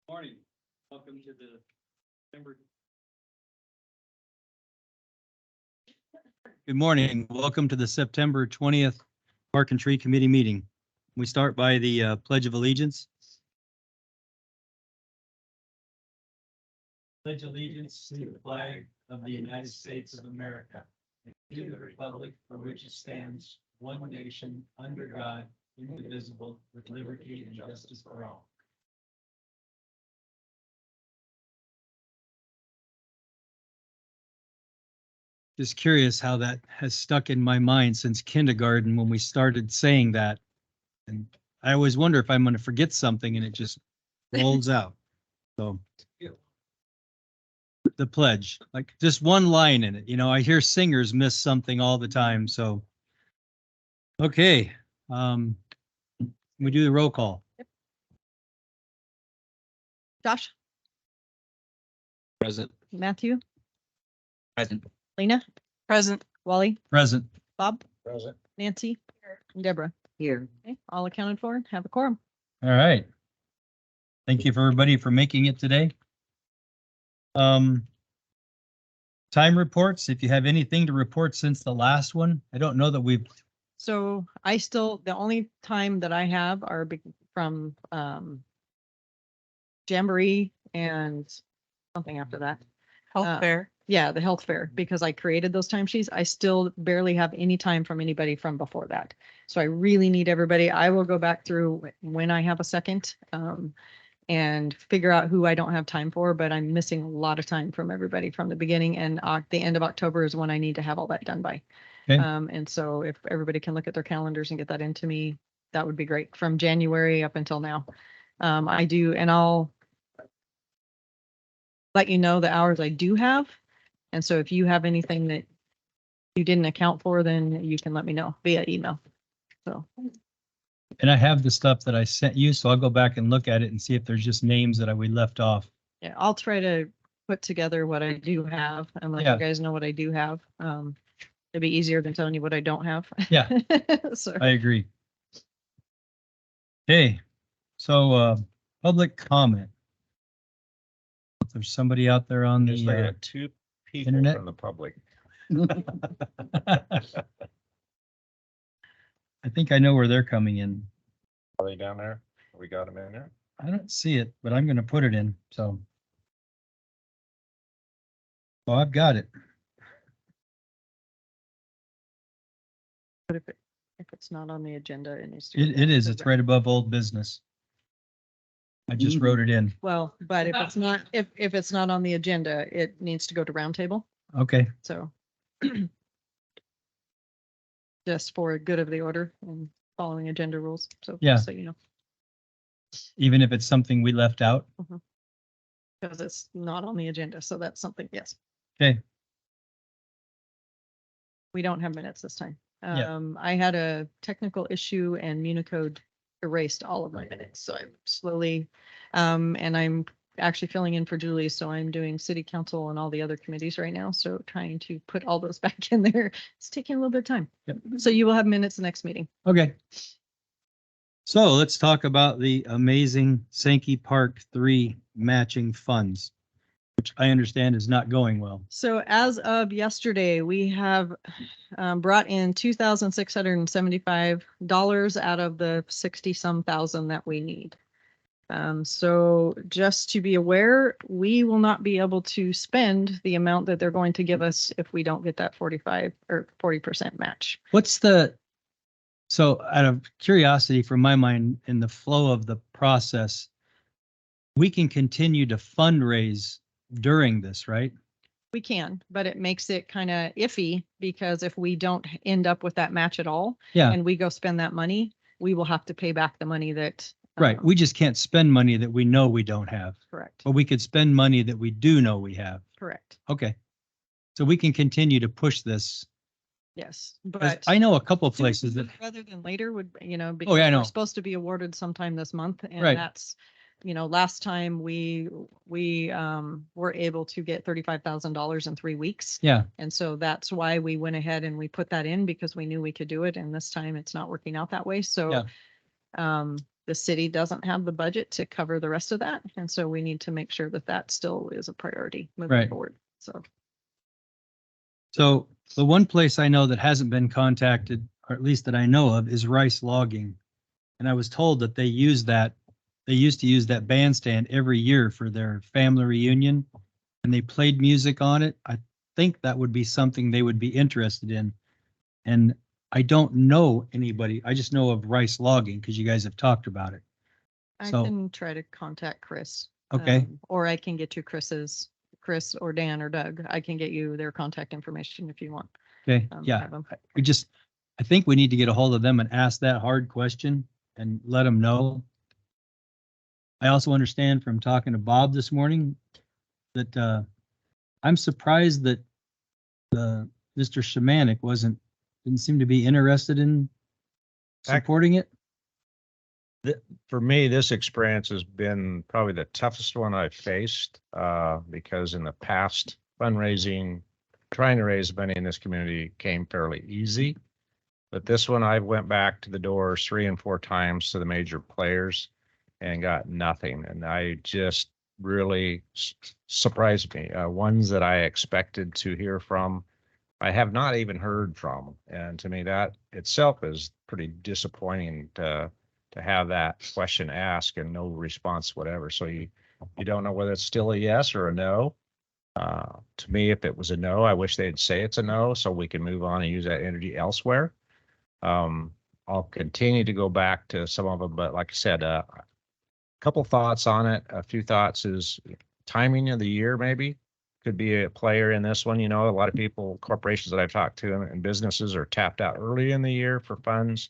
Morning. Welcome to the September. Good morning. Welcome to the September 20th Park and Tree Committee meeting. We start by the Pledge of Allegiance. Pledge allegiance to the flag of the United States of America and to the republic for which it stands, one nation, under God, indivisible, with liberty and justice for all. Just curious how that has stuck in my mind since kindergarten when we started saying that. And I always wonder if I'm going to forget something and it just rolls out. So the pledge, like just one line in it, you know, I hear singers miss something all the time. So, okay. We do the roll call. Josh, Present. Matthew, Present. Lena, present, Wally, Present. Bob, Present. Nancy, and Deborah. Here. Okay, all accounted for, have a quorum. All right. Thank you for everybody for making it today. Time reports, if you have anything to report since the last one, I don't know that we've, So the only time that I have are from Jamboree and something after that. Health fair. Yeah, the health fair, because I created those timesheets. I still barely have any time from anybody from before that. So I really need everybody. I will go back through when I have a second and figure out who I don't have time for, but I'm missing a lot of time from everybody from the beginning, and the end of October is when I need to have all that done by. Okay. And so if everybody can look at their calendars and get that into me, that would be great from January up until now. I do, and I'll let you know the hours I do have. And so if you have anything that you didn't account for, then you can let me know via email. So, and I have the stuff that I sent you, so I'll go back and look at it and see if there's just names that we left off. yeah, I'll try to put together what I do have and let Yeah. you guys know what I do have. It'd be easier than telling you what I don't have. Yeah. So, I agree. Okay, so public comment. If there's somebody out there on Just looking the at two people internet? from the public. I think I know where they're coming in. Are they down there? We got them in there? I don't see it, but I'm gonna put it in, so. Oh, I've got it. but if it's not on the agenda, it needs to. go It down is, to it's the- right above old business. I just wrote it in. Well, but if it's not, if it's not on the agenda, it needs to go to roundtable. Okay, So just for good of the order and following agenda rules. So, Yeah. so you know, even if it's something we left out. because it's not on the agenda. So that's something, yes. Okay, We don't have minutes this time. Yeah. I had a technical issue and Municode erased all of my minutes. So I'm slowly, and I'm actually filling in for Julie. So I'm doing city council and all the other committees right now. So trying to put all those back in there. It's taking a little bit of time. Yep. So you will have minutes the next meeting. okay. So let's talk about the amazing Sankey Park 3 matching funds, which I understand is not going well. So as of yesterday, we have brought in $2,675 out of the 60-some thousand that we need. So just to be aware, we will not be able to spend the amount that they're going to give us if we don't get that 45 or 40% match. What's the, so out of curiosity from my mind, in the flow of the process, we can continue to fundraise during this, right? We can, but it makes it kind of iffy because if we don't end up with that match at all Yeah, and we go spend that money, we will have to pay back the money that. right. We just can't spend money that we know we don't have, Correct, but we could spend money that we do know we have. correct. Okay. So we can continue to push this. Yes, 'Cause but. I know a couple of places that, Rather than later would, you know, Oh, because yeah, I we're know. supposed to be awarded sometime this month and Right. that's, you know, last time we were able to get $35,000 in 3 weeks. yeah, And so that's why we went ahead and we put that in because we knew we could do it. And this time it's not working out that way. So Yeah. The city doesn't have the budget to cover the rest of that. And so we need to make sure that that still is a priority moving Right. forward. So. So the one place I know that hasn't been contacted, or at least that I know of, is Rice Logging. And I was told that they used to use that bandstand every year for their family reunion. And they played music on it. I think that would be something they would be interested in. And I don't know anybody. I just know of Rice Logging because you guys have talked about it. I So- can try to contact Chris. Okay. Or I can get you Chris or Dan or Doug. I can get you their contact information if you want. Okay. have Yeah. 'em. I think we need to get a hold of them and ask that hard question and let them know. I also understand from talking to Bob this morning that I'm surprised that Mr. Shemanek didn't seem to be interested in supporting it. For me, this experience has been probably the toughest one I've faced, because in the past fundraising, trying to raise money in this community came fairly easy. But this one, I went back to the doors 3 and 4 times to the major players and got nothing. And I just really surprised me. Ones that I expected to hear from, I have not even heard from. And to me, that itself is pretty disappointing to have that question asked and no response, whatever. So you don't know whether it's still a yes or a no. To me, if it was a no, I wish they'd say it's a no so we can move on and use that energy elsewhere. I'll continue to go back to some of them, but like I said, a couple thoughts on it. A few thoughts is timing of the year, maybe could be a player in this one. You know, a lot of people, corporations that I've talked to and businesses are tapped out early in the year for funds.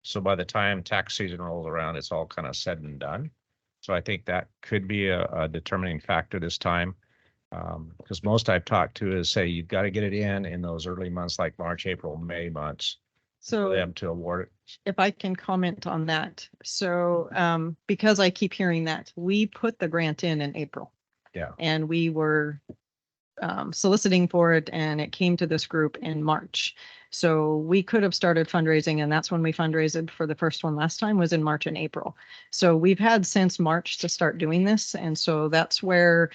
So by the time tax season rolls around, it's all kind of said and done. So I think that could be a determining factor this time. Because most I've talked to is say you've got to get it in those early months like March, April, May months for So them to award it. if I can comment on that. So because I keep hearing that, we put the grant in April. Yeah. And we were soliciting for it and it came to this group in March. So we could have started fundraising and that's when we fundraised for the first one last time was in March and April. So we've had since March to start doing this. And so that's where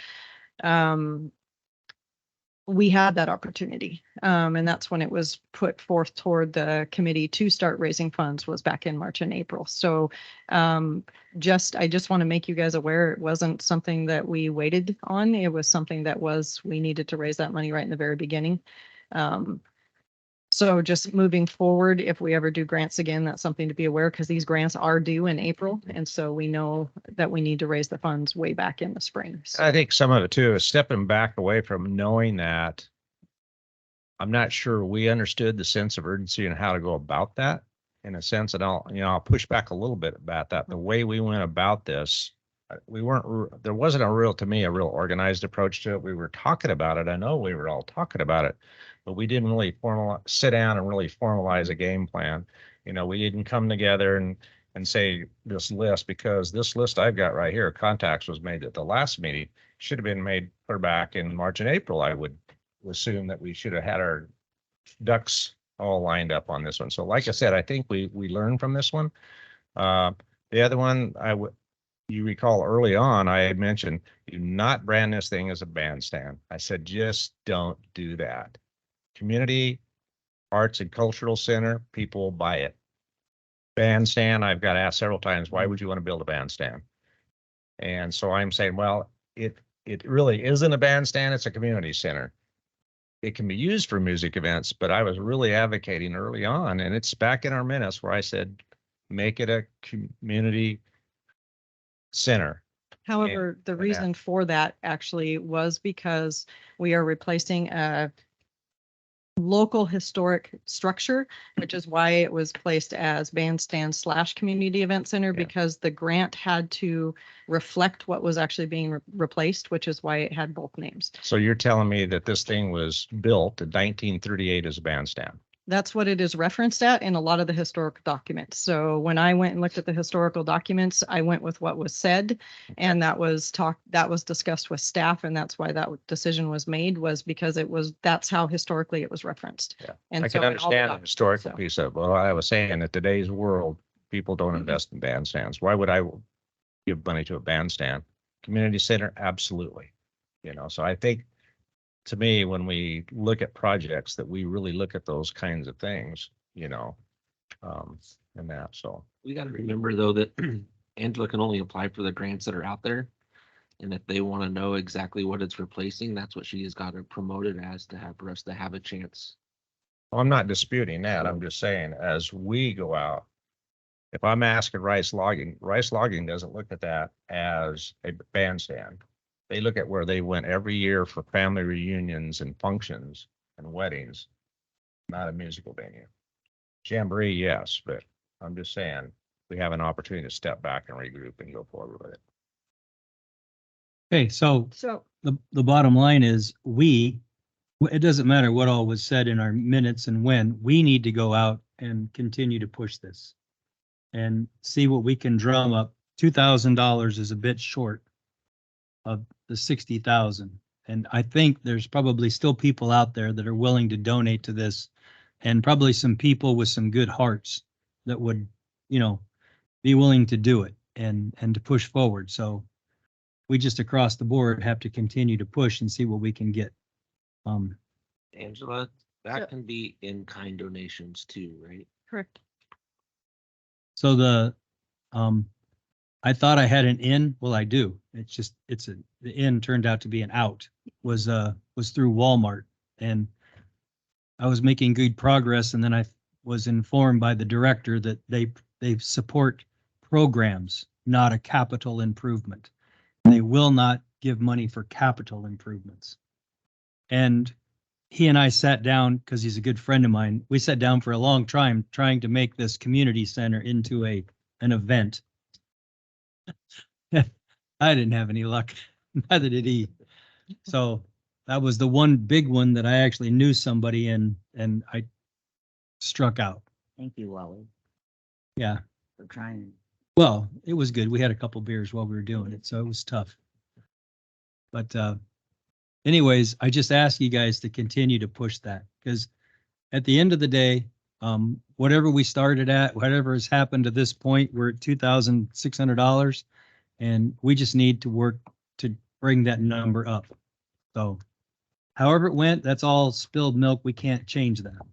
we had that opportunity. And that's when it was put forth toward the committee to start raising funds was back in March and April. So I just want to make you guys aware it wasn't something that we waited on. It was something that we needed to raise that money right in the very beginning. So just moving forward, if we ever do grants again, that's something to be aware because these grants are due in April. And so we know that we need to raise the funds way back in the spring. So I think some of it too is stepping back away from knowing that. I'm not sure we understood the sense of urgency and how to go about that in a sense. And I'll push back a little bit about that. The way we went about this, there wasn't to me, a real organized approach to it. We were talking about it. I know we were all talking about it, but we didn't really sit down and really formalize a game plan. You know, we didn't come together and say this list, because this list I've got right here, contacts was made at the last meeting, should have been made clear back in March and April. I would assume that we should have had our ducks all lined up on this one. So like I said, I think we learned from this one. The other one, you recall early on, I had mentioned, do not brand this thing as a bandstand. I said, just don't do that. Community Arts and Cultural Center, people will buy it. Bandstand, I've got asked several times, why would you want to build a bandstand? And so I'm saying, well, it really isn't a bandstand, it's a community center. It can be used for music events, but I was really advocating early on, and it's back in our minutes where I said, make it a community center. however, the and reason for that actually was because we are replacing a local historic structure, which is why it was placed as bandstand / community event center, Yeah. because the grant had to reflect what was actually being replaced, which is why it had both names. So you're telling me that this thing was built in 1938 as a bandstand? That's what it is referenced at in a lot of the historical documents. So when I went and looked at the historical documents, I went with what was said, and that was discussed with staff, and that's why that decision was made, was because that's how historically it was referenced. Yeah. And I so can in all the understand the documents, historical so. piece of it. Well, I was saying in today's world, people don't invest in bandstands. Why would I give money to a bandstand? Community center, absolutely. You know, so I think, to me, when we look at projects, that we really look at those kinds of things, you know, and that, so. We gotta remember though that Angela can only apply for the grants that are out there. And if they want to know exactly what it's replacing, that's what she has got to promote it as, to have for us to have a chance. I'm not disputing that. I'm just saying, as we go out, if I'm asking Rice Logging doesn't look at that as a bandstand. They look at where they went every year for family reunions and functions and weddings, not a musical venue. Jamboree, yes, but I'm just saying, we have an opportunity to step back and regroup and go forward with it. Okay, so So, the bottom line is it doesn't matter what all was said in our minutes and when, we need to go out and continue to push this and see what we can drum up. $2,000 is a bit short of the 60,000. And I think there's probably still people out there that are willing to donate to this, and probably some people with some good hearts that would, you know, be willing to do it and to push forward. So we just across the board have to continue to push and see what we can get. Angela, So- that can be in-kind donations too, right? correct. So I thought I had an in. Well, I do. It's just, the in turned out to be an out, was through Walmart, and I was making good progress. And then I was informed by the director that they support programs, not a capital improvement. They will not give money for capital improvements. And he and I sat down, because he's a good friend of mine. We sat down for a long time trying to make this community center into an event. I didn't have any luck. Neither did he. So that was the one big one that I actually knew somebody in, and I struck out. Thank you, Wally, Yeah. for trying. Well, it was good. We had a couple beers while we were doing it, so it was tough. But anyways, I just ask you guys to continue to push that, because at the end of the day, whatever we started at, whatever has happened to this point, we're at $2,600, and we just need to work to bring that number up. So however it went, that's all spilled milk. We can't change that.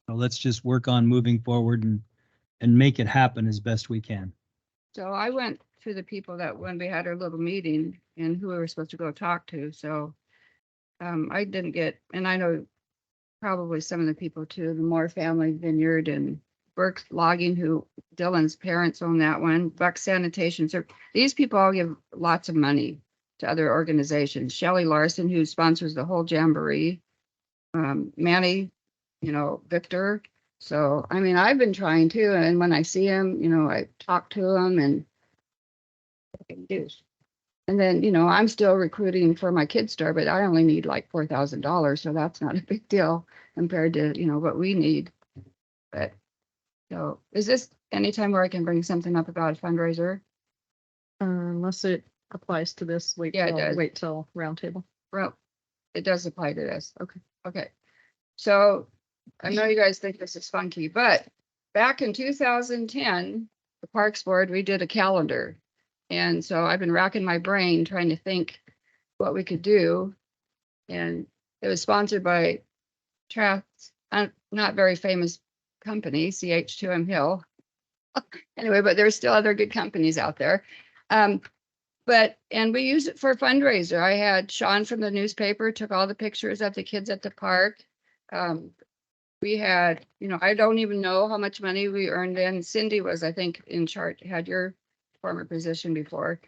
So let's just work on moving forward and make it happen as best we can. So I went to the people that when we had our little meeting and who we were supposed to go talk to, so I didn't get, and I know probably some of the people too, the Moore Family Vineyard and Burke's Logging, who Dylan's parents own that one, Buck Sanitation. So these people all give lots of money to other organizations. Shelley Larson, who sponsors the whole jamboree, Manny, Victor. So, I mean, I've been trying to, and when I see him, I talk to him and do. And then, I'm still recruiting for my Kid Star, but I only need like $4,000. So that's not a big deal compared to, what we need. But so is this anytime where I can bring something up about a fundraiser? Unless it applies to this, Yeah, it does. wait till roundtable. Well, it does apply to this. Okay. Okay. So I know you guys think this is funky, but back in 2010, the Parks Board, we did a calendar. And so I've been racking my brain trying to think what we could do. And it was sponsored by not very famous company, CH2M Hill. Anyway, but there's still other good companies out there. And we use it for fundraiser. I had Sean from the newspaper took all the pictures of the kids at the park. We had, I don't even know how much money we earned in. Cindy was, I think, in charge, had your former position before.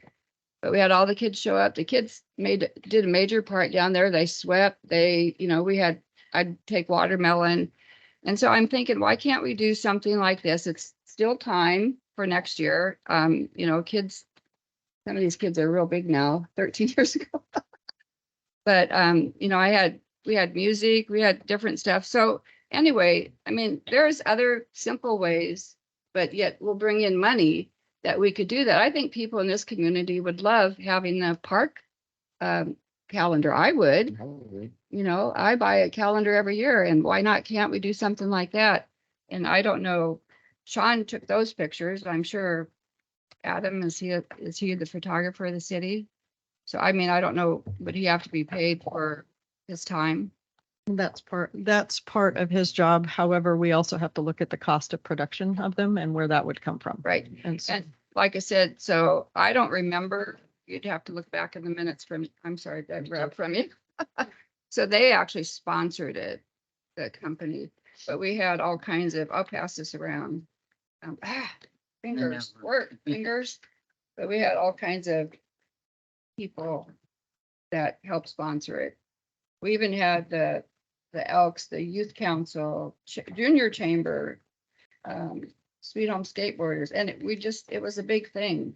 But we had all the kids show up. The kids did a major part down there. They swept, I'd take watermelon. And so I'm thinking, why can't we do something like this? It's still time for next year. Kids, some of these kids are real big now, 13 years ago. But, we had music, we had different stuff. So anyway, I mean, there's other simple ways, but yet we'll bring in money that we could do that. I think people in this community would love having the park calendar. I would. I buy a calendar every year, and why not? Can't we do something like that? And I don't know Sean took those pictures. I'm sure Adam, is he the photographer of the city? So I mean, I don't know, would he have to be paid for his time? That's part of his job. However, we also have to look at the cost of production of them and where that would come from. Right. And so, And like I said, so I don't remember, you'd have to look back in the minutes from, I'm sorry, I grabbed from you. So they actually sponsored it, the company, but we had all kinds of, I'll pass this around. Fingers, work, fingers. But we had all kinds of people that helped sponsor it. We even had the Elks, the Youth Council, Junior Chamber, Sweet Home Skateboarders, and it was a big thing.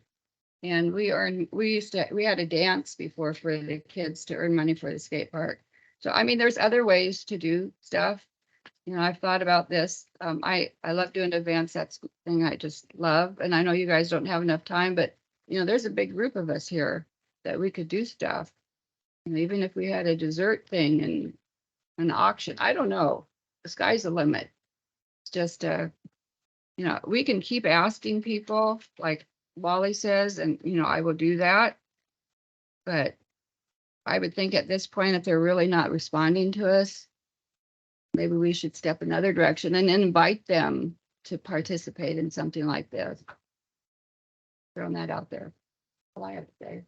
And we had a dance before for the kids to earn money for the skate park. So, I mean, there's other ways to do stuff. You know, I've thought about this. I love doing events. That's the thing I just love. And I know you guys don't have enough time, but you know, there's a big group of us here that we could do stuff. And even if we had a dessert thing and an auction, I don't know. The sky's the limit. It's just, you know, we can keep asking people like Wally says, and, you know, I will do that. But I would think at this point, if they're really not responding to us, maybe we should step another direction and invite them to participate in something like this. Throwing that out there. All I have to say.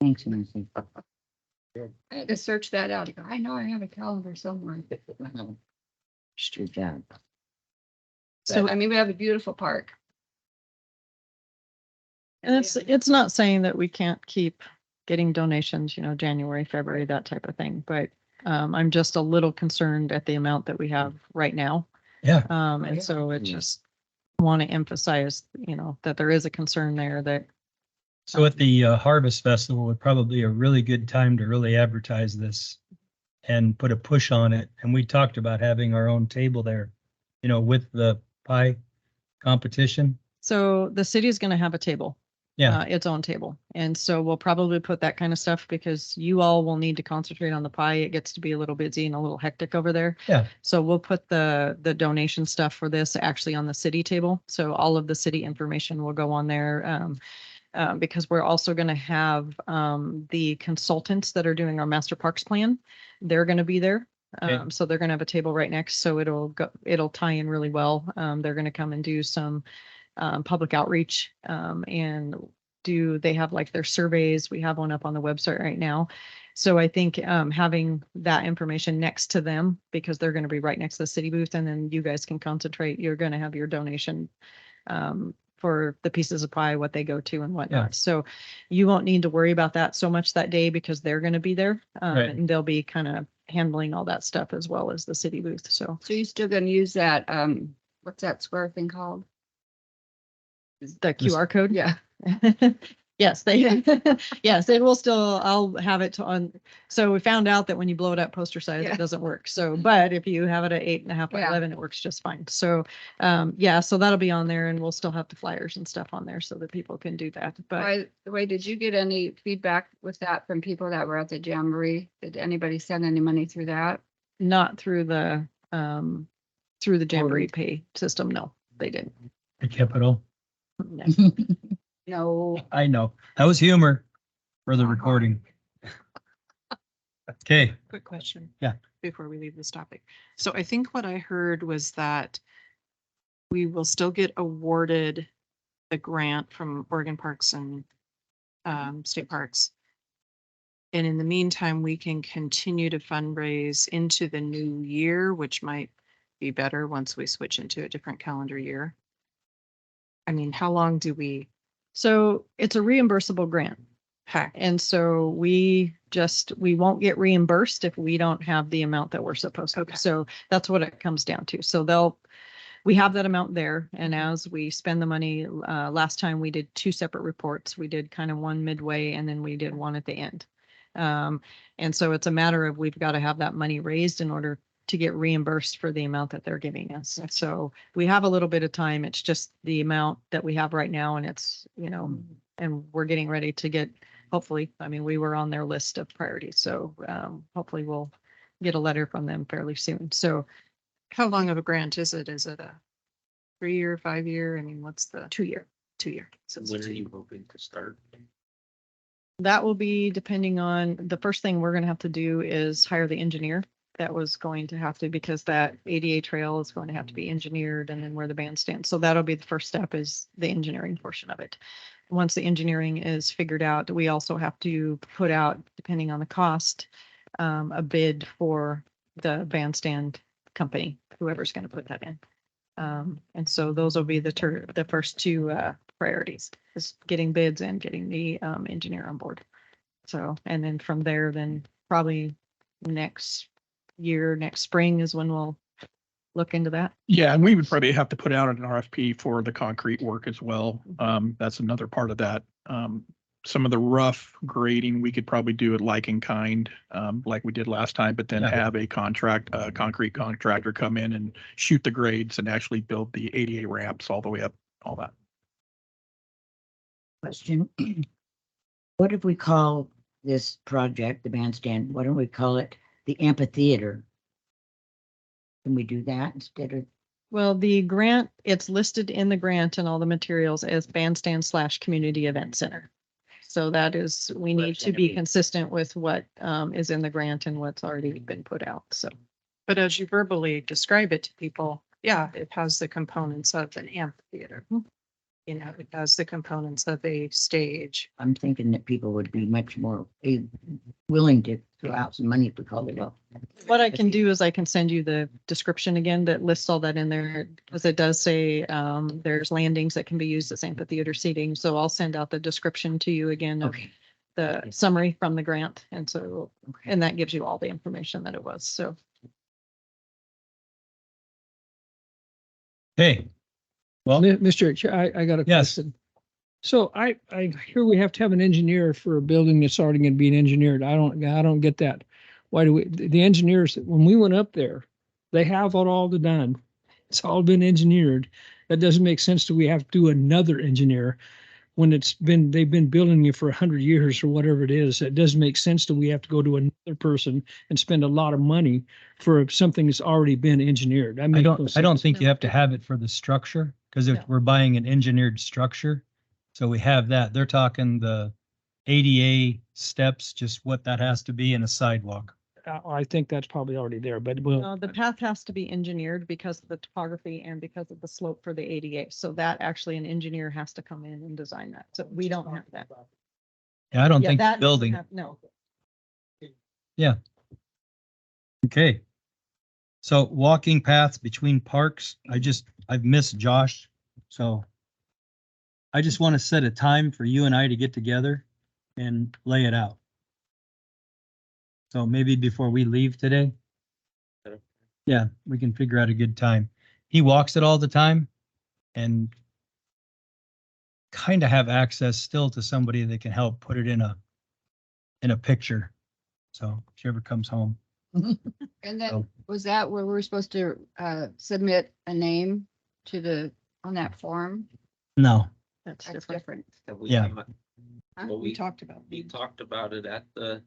Thanks, Nancy. I had to search that out. I know I have a calendar somewhere. Good job. So, I mean, we have a beautiful park. and it's not saying that we can't keep getting donations, you know, January, February, that type of thing, but I'm just a little concerned at the amount that we have right now. Yeah. And yeah. so it Yeah. just want to emphasize, you know, that there is a concern there that So at the Harvest Festival would probably be a really good time to really advertise this and put a push on it. And we talked about having our own table there, you know, with the pie competition. so the city is going to have a table. Yeah. Its own table. And so we'll probably put that kind of stuff because you all will need to concentrate on the pie. It gets to be a little busy and a little hectic over there. Yeah. So we'll put the donation stuff for this actually on the city table. So all of the city information will go on there. Because we're also going to have the consultants that are doing our master parks plan. They're going to be there. Okay. So they're going to have a table right next. So it'll tie in really well. They're going to come and do some public outreach and they have like their surveys. We have one up on the website right now. So I think having that information next to them, because they're going to be right next to the city booth, and then you guys can concentrate. You're going to have your donation for the pieces of pie, what they go to and whatnot. Yeah. So you won't need to worry about that so much that day because they're going to be there Right. and they'll be kind of handling all that stuff as well as the city booth. So So you're still gonna use that, what's that square thing called? the QR code. Yeah. Yes, yes, it will still, I'll have it on. So we found out that when you blow it up poster size, Yeah. it doesn't work. So, but if you have it at 8.5 by Yeah. 11, it works just fine. So, yeah, so that'll be on there and we'll still have the flyers and stuff on there so that people can do that. But By the way, did you get any feedback with that from people that were at the Jamboree? Did anybody send any money through that? not through the Jamboree pay system. No, they didn't. The Capital. No. No. I know. That was humor for the recording. Okay. Quick question. Yeah. Before we leave this topic. So I think what I heard was that we will still get awarded the grant from Oregon Parks and State Parks. And in the meantime, we can continue to fundraise into the new year, which might be better once we switch into a different calendar year. I mean, how long do we So it's a reimbursable grant. pack? And so we won't get reimbursed if we don't have the amount that we're supposed to. Okay. So that's what it comes down to. So we have that amount there. And as we spend the money, last time we did 2 separate reports. We did kind of one midway and then we did one at the end. And so it's a matter of, we've got to have that money raised in order to get reimbursed for the amount that they're giving us. So we have a little bit of time. It's just the amount that we have right now and it's, you know, and we're getting ready to get, hopefully, I mean, we were on their list of priorities. So hopefully we'll get a letter from them fairly soon. So How long of a grant is it? Is it a 3-year, 5-year? I mean, what's the 2-year. 2-year? So it's When are 2 you hoping to start? That will be depending on, the first thing we're gonna have to do is hire the engineer. That was going to have to, because that ADA trail is going to have to be engineered and then where the bandstand. So that'll be the first step, is the engineering portion of it. Once the engineering is figured out, we also have to put out, depending on the cost, a bid for the bandstand company, whoever's gonna put that in. And so those will be the first two priorities, is getting bids and getting the engineer on board. So, and then from there, then probably next spring is when we'll look into that. Yeah, and we would probably have to put out an RFP for the concrete work as well. That's another part of that. Some of the rough grading, we could probably do it like in kind, like we did last time, but then Yeah. have a concrete contractor come in and shoot the grades and actually build the ADA ramps all the way up, all that. Question. What if we call this project, the bandstand, why don't we call it the amphitheater? Can we do that instead of, Well, the grant, it's listed in the grant and all the materials as bandstand/community event center. So that is, we Where need it's to gonna be be. consistent with what is in the grant and what's already been put out. So But as you verbally describe it to people, yeah, it has the components of an amphitheater. You know, it has the components of a stage. I'm thinking that people would be much more willing to throw out some money if we called it up. what I can do is I can send you the description again that lists all that in there, because it does say there's landings that can be used as amphitheater seating. So I'll send out the description to you again of Okay, the summary from the grant. And so, okay. and that gives you all the information that it was. So Hey, well, Mr. Chair, I got a Yes. question. So I hear we have to have an engineer for a building that's already going to be engineered. I don't get that. Why do the engineers, when we went up there, they have it all done. It's all been engineered. That doesn't make sense that we have to do another engineer when they've been building it for 100 years or whatever it is. It doesn't make sense that we have to go to another person and spend a lot of money for something that's already been engineered. That I makes no don't sense. think you have to have it for the structure, because if No. we're buying an engineered structure, so we have that. They're talking the ADA steps, just what that has to be in a sidewalk. I think that's probably already there, but we'll. the path has to be engineered because of the topography and because of the slope for the ADA. So that actually an engineer has to come in and design that. So we don't have that. Yeah, I don't Yeah, think that doesn't building, have- No. okay. So walking paths between parks, I've missed Josh, so I just want to set a time for you and I to get together and lay it out. So maybe before we leave today. Okay. Yeah, we can figure out a good time. He walks it all the time and kind of have access still to somebody that can help put it in a picture. So if she ever comes home. And then So- was that where we were supposed to submit a name to on that form? No, That's That's different. different. Have we Yeah. come- Huh? Well, We talked about. we talked about it at the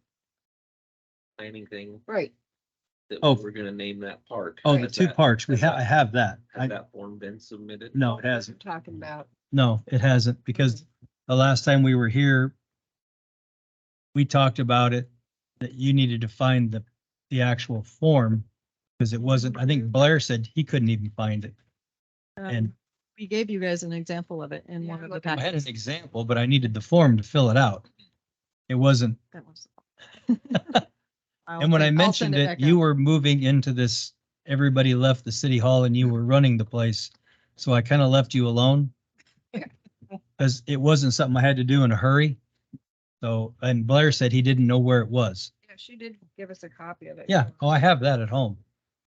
planning thing, Right. that Oh. we were gonna name that park. oh, the Has two that- parks, has I have that. Has that form been submitted? No, it What we're hasn't. Talking about. No, it hasn't, because the last time we were here, we talked about it, that you needed to find the actual form, because it wasn't, I think Blair said he couldn't even find it. And- We gave you guys an example of it in Yeah, one of the look, I had packets. an example, but I needed the form to fill it out. It wasn't, That was- and when I I'll send mentioned it, back you out. were moving into this, everybody left the city hall and you were running the place. So I kind of left you alone. Because it wasn't something I had to do in a hurry. So, and Blair said he didn't know where it was. Yeah, she did give us a copy of it. Yeah, oh, I have that at home,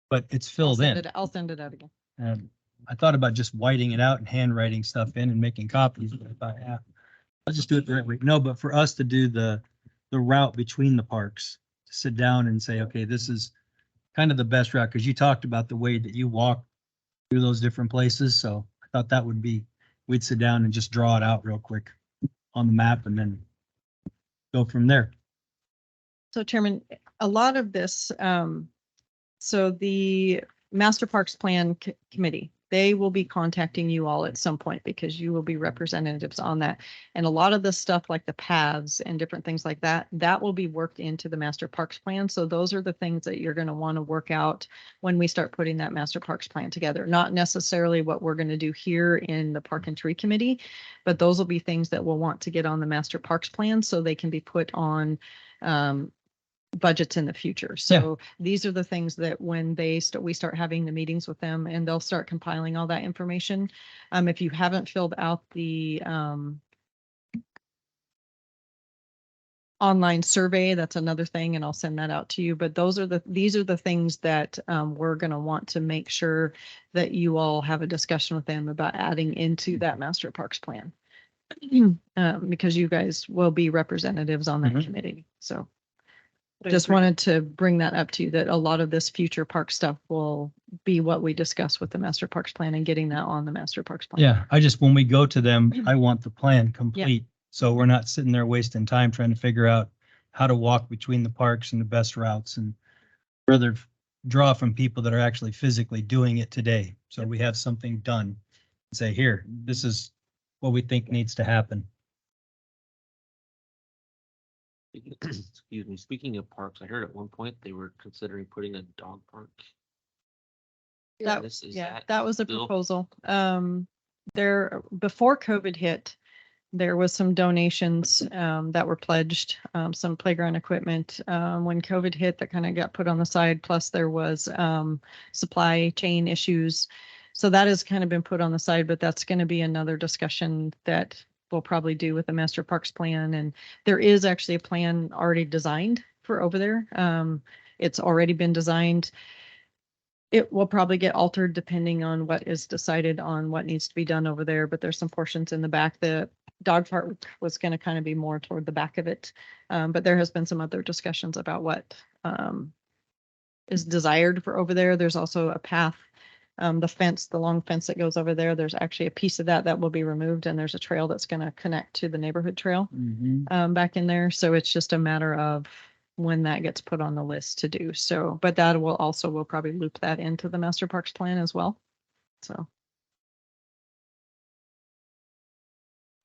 but it's I'll filled send in. it- I'll send it out again. And I thought about just whiting it out and handwriting stuff in and making copies, but I thought, yeah, I'll just do it the right way. No, but for us to do the route between the parks, to sit down and say, okay, this is kind of the best route, because you talked about the way that you walk through those different places, so I thought that would be, we'd sit down and just draw it out real quick on the map and then go from there. So Chairman, a lot of this, so the Master Parks Plan Committee, they will be contacting you all at some point because you will be representatives on that. And a lot of the stuff like the paths and different things like that, that will be worked into the master parks plan. So those are the things that you're going to want to work out when we start putting that master parks plan together. Not necessarily what we're going to do here in the Park and Tree Committee, but those will be things that we'll want to get on the master parks plan so they can be put on budgets in the future. So these are the things that when we start having the meetings with them and they'll start compiling all that information. If you haven't filled out the online survey, that's another thing, and I'll send that out to you. But these are the things that we're going to want to make sure that you all have a discussion with them about adding into that master parks plan. Because you guys will be representatives on that committee. So just wanted to bring that up to you, that a lot of this future park stuff will be what we discuss with the master parks plan and getting that on the master parks plan. Yeah, when we go to them, I want the plan complete. So we're not sitting there wasting time trying to figure out how to walk between the parks and the best routes, and rather draw from people that are actually physically doing it today. So we have something done. Say, here, this is what we think needs to happen. Excuse me, speaking of parks, I heard at one point they were considering putting a dog park. That was a still- proposal. Before COVID hit, there was some donations that were pledged, some playground equipment. When COVID hit, that kind of got put on the side. Plus there was supply chain issues. So that has kind of been put on the side, but that's going to be another discussion that we'll probably do with the master parks plan. And there is actually a plan already designed for over there. It's already been designed. It will probably get altered depending on what is decided on what needs to be done over there, but there's some portions in the back. The dog park was going to kind of be more toward the back of it. But there has been some other discussions about what is desired for over there. There's also a path, the long fence that goes over there. There's actually a piece of that will be removed, and there's a trail that's going to connect to the neighborhood trail back in there. So it's just a matter of when that gets put on the list to do. So, but that we'll probably loop that into the master parks plan as well. So.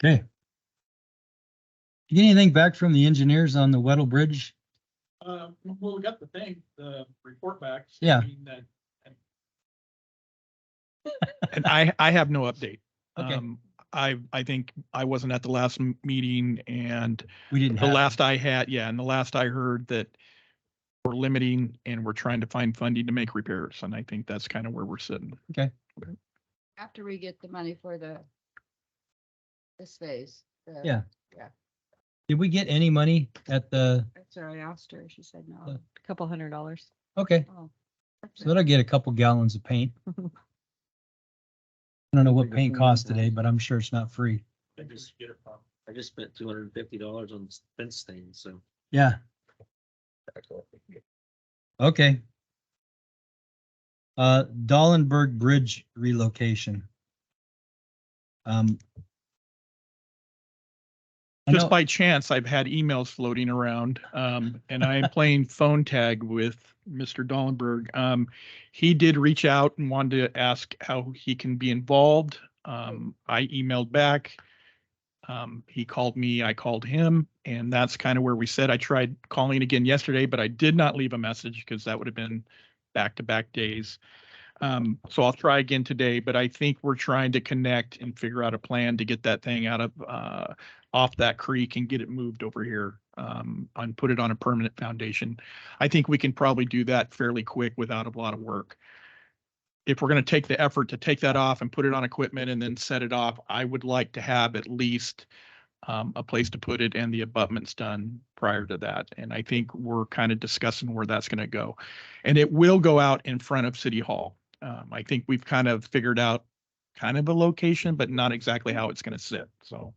Okay. You get anything back from the engineers on the Weddle Bridge? Well, we got the report back. Yeah. saying that- And I have no update. Okay. I think I wasn't at the last meeting, and We didn't the have. last I had, and the last I heard that we're limiting and we're trying to find funding to make repairs. And I think that's kind of where we're sitting. After we get the money for this phase. Yeah. Did we get any money at the, That's what I asked her. She said no. Uh, A couple $100. okay, Oh, so that'll get a couple gallons of paint. I don't know what paint costs today, but I'm sure it's not free. I just spent $250 on fence stains, so. Yeah. Okay. Dallenberg Bridge relocation. I Just know- by chance, I've had emails floating around, and I am playing phone tag with Mr. Dallenberg. He did reach out and wanted to ask how he can be involved. I emailed back. He called me, I called him, and that's kind of where we said. I tried calling again yesterday, but I did not leave a message because that would have been back-to-back days. So I'll try again today, but I think we're trying to connect and figure out a plan to get that thing out of off that creek and get it moved over here and put it on a permanent foundation. I think we can probably do that fairly quick without a lot of work. If we're going to take the effort to take that off and put it on equipment and then set it off, I would like to have at least a place to put it and the abutments done prior to that. And I think we're kind of discussing where that's going to go. And it will go out in front of City Hall. I think we've kind of figured out kind of a location, but not exactly how it's going to sit. So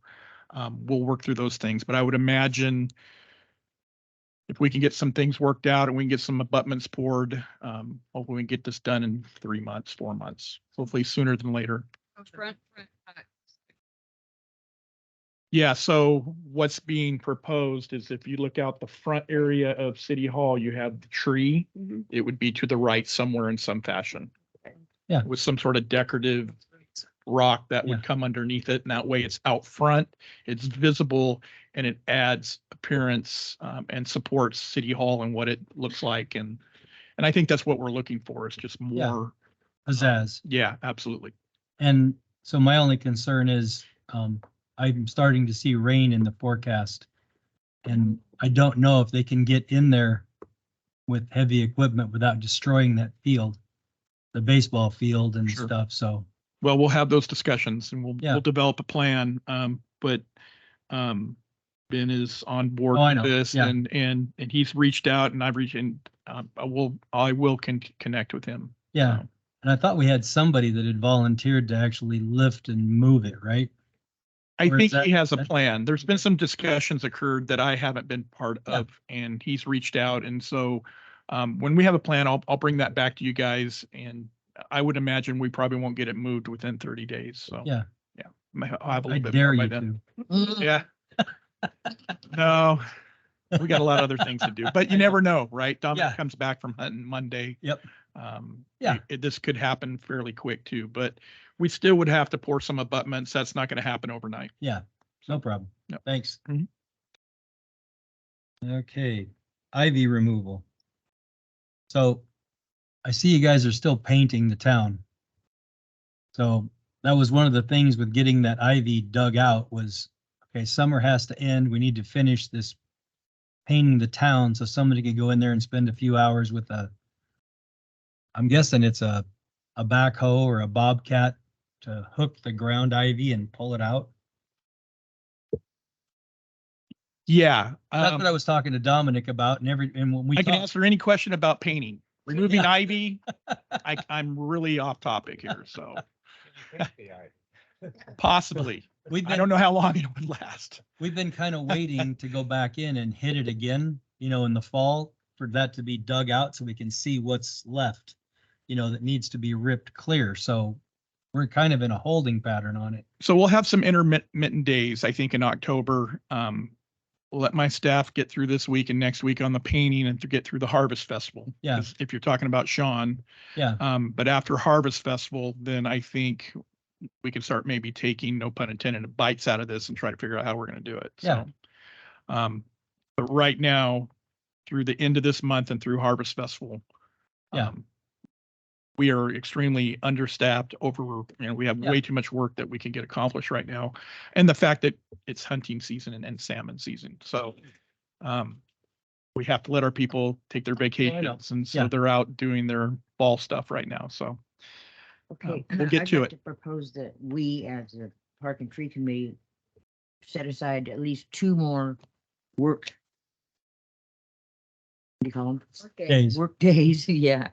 we'll work through those things. But I would imagine if we can get some things worked out and we can get some abutments poured, hopefully we can get this done in 3 months, 4 months, hopefully sooner than later. Front. Yeah, so what's being proposed is if you look out the front area of City Hall, you have the tree. Mhm. It would be to the right somewhere in some fashion. Yeah. With some sort of decorative rock that would Yeah. come underneath it. And that way it's out front, it's visible, and it adds appearance, and supports City Hall and what it looks like. And I think that's what we're looking for, is just Yeah. more. Pizzazz. Yeah, absolutely. And so my only concern is, I'm starting to see rain in the forecast. And I don't know if they can get in there with heavy equipment without destroying that field, the baseball field and Sure. stuff. So, Well, we'll have those discussions and Yeah. we'll develop a plan. But Ben is on board Oh, I with know. this, Yeah. and he's reached out, and I've reached in. I will connect with him. yeah. So, And I thought we had somebody that had volunteered to actually lift and move it, right? I Or is think he that- has a that- plan. There's been some discussions occurred that I haven't been part Yeah. of, and he's reached out. And so when we have a plan, I'll bring that back to you guys. And I would imagine we probably won't get it moved within 30 days. So Yeah. yeah, I'll have a I little bit dare more by you then. to. Yeah. No, we got a lot of other things to do, but you never know, right? Dominic Yeah. comes back from hunting Monday. Yep. Yeah, this could happen fairly quick too, but we still would have to pour some abutments. That's not going to happen overnight. Yeah, no problem. Yep. Thanks. Mhm. Okay, ivy removal. So I see you guys are still painting the town. So that was one of the things with getting that ivy dug out was, okay, summer has to end. We need to finish this painting the town so somebody could go in there and spend a few hours with I'm guessing it's a backhoe or a bobcat to hook the ground ivy and pull it out. Yeah. That's what I was talking to Dominic about and when we I can talked, answer any question about painting. Removing ivy, I'm really off topic here, so possibly. we've I been, don't know how long it would last. we've been kind of waiting to go back in and hit it again, in the fall for that to be dug out so we can see what's left, that needs to be ripped clear. So we're kind of in a holding pattern on it. So we'll have some intermittent days, I think, in October. We'll let my staff get through this week and next week on the painting and to get through the Harvest Festival. Yeah. 'Cause if you're talking about Sean. Yeah. But after Harvest Festival, then I think we can start maybe taking, no pun intended, bites out of this and try to figure out how we're going to do it. Yeah. So, but right now, through the end of this month and through Harvest Festival, Yeah. we are extremely understaffed, we have Yeah. way too much work that we can get accomplished right now. And the fact that it's hunting season and salmon season. So we have to let our people take their vacations. And so Yeah. they're out doing their fall stuff right now. So Okay. we'll get I'd to like it. Propose that we, as a Park and Tree Committee, set aside at least 2 more work. What do you call them? Days. Work days, yeah,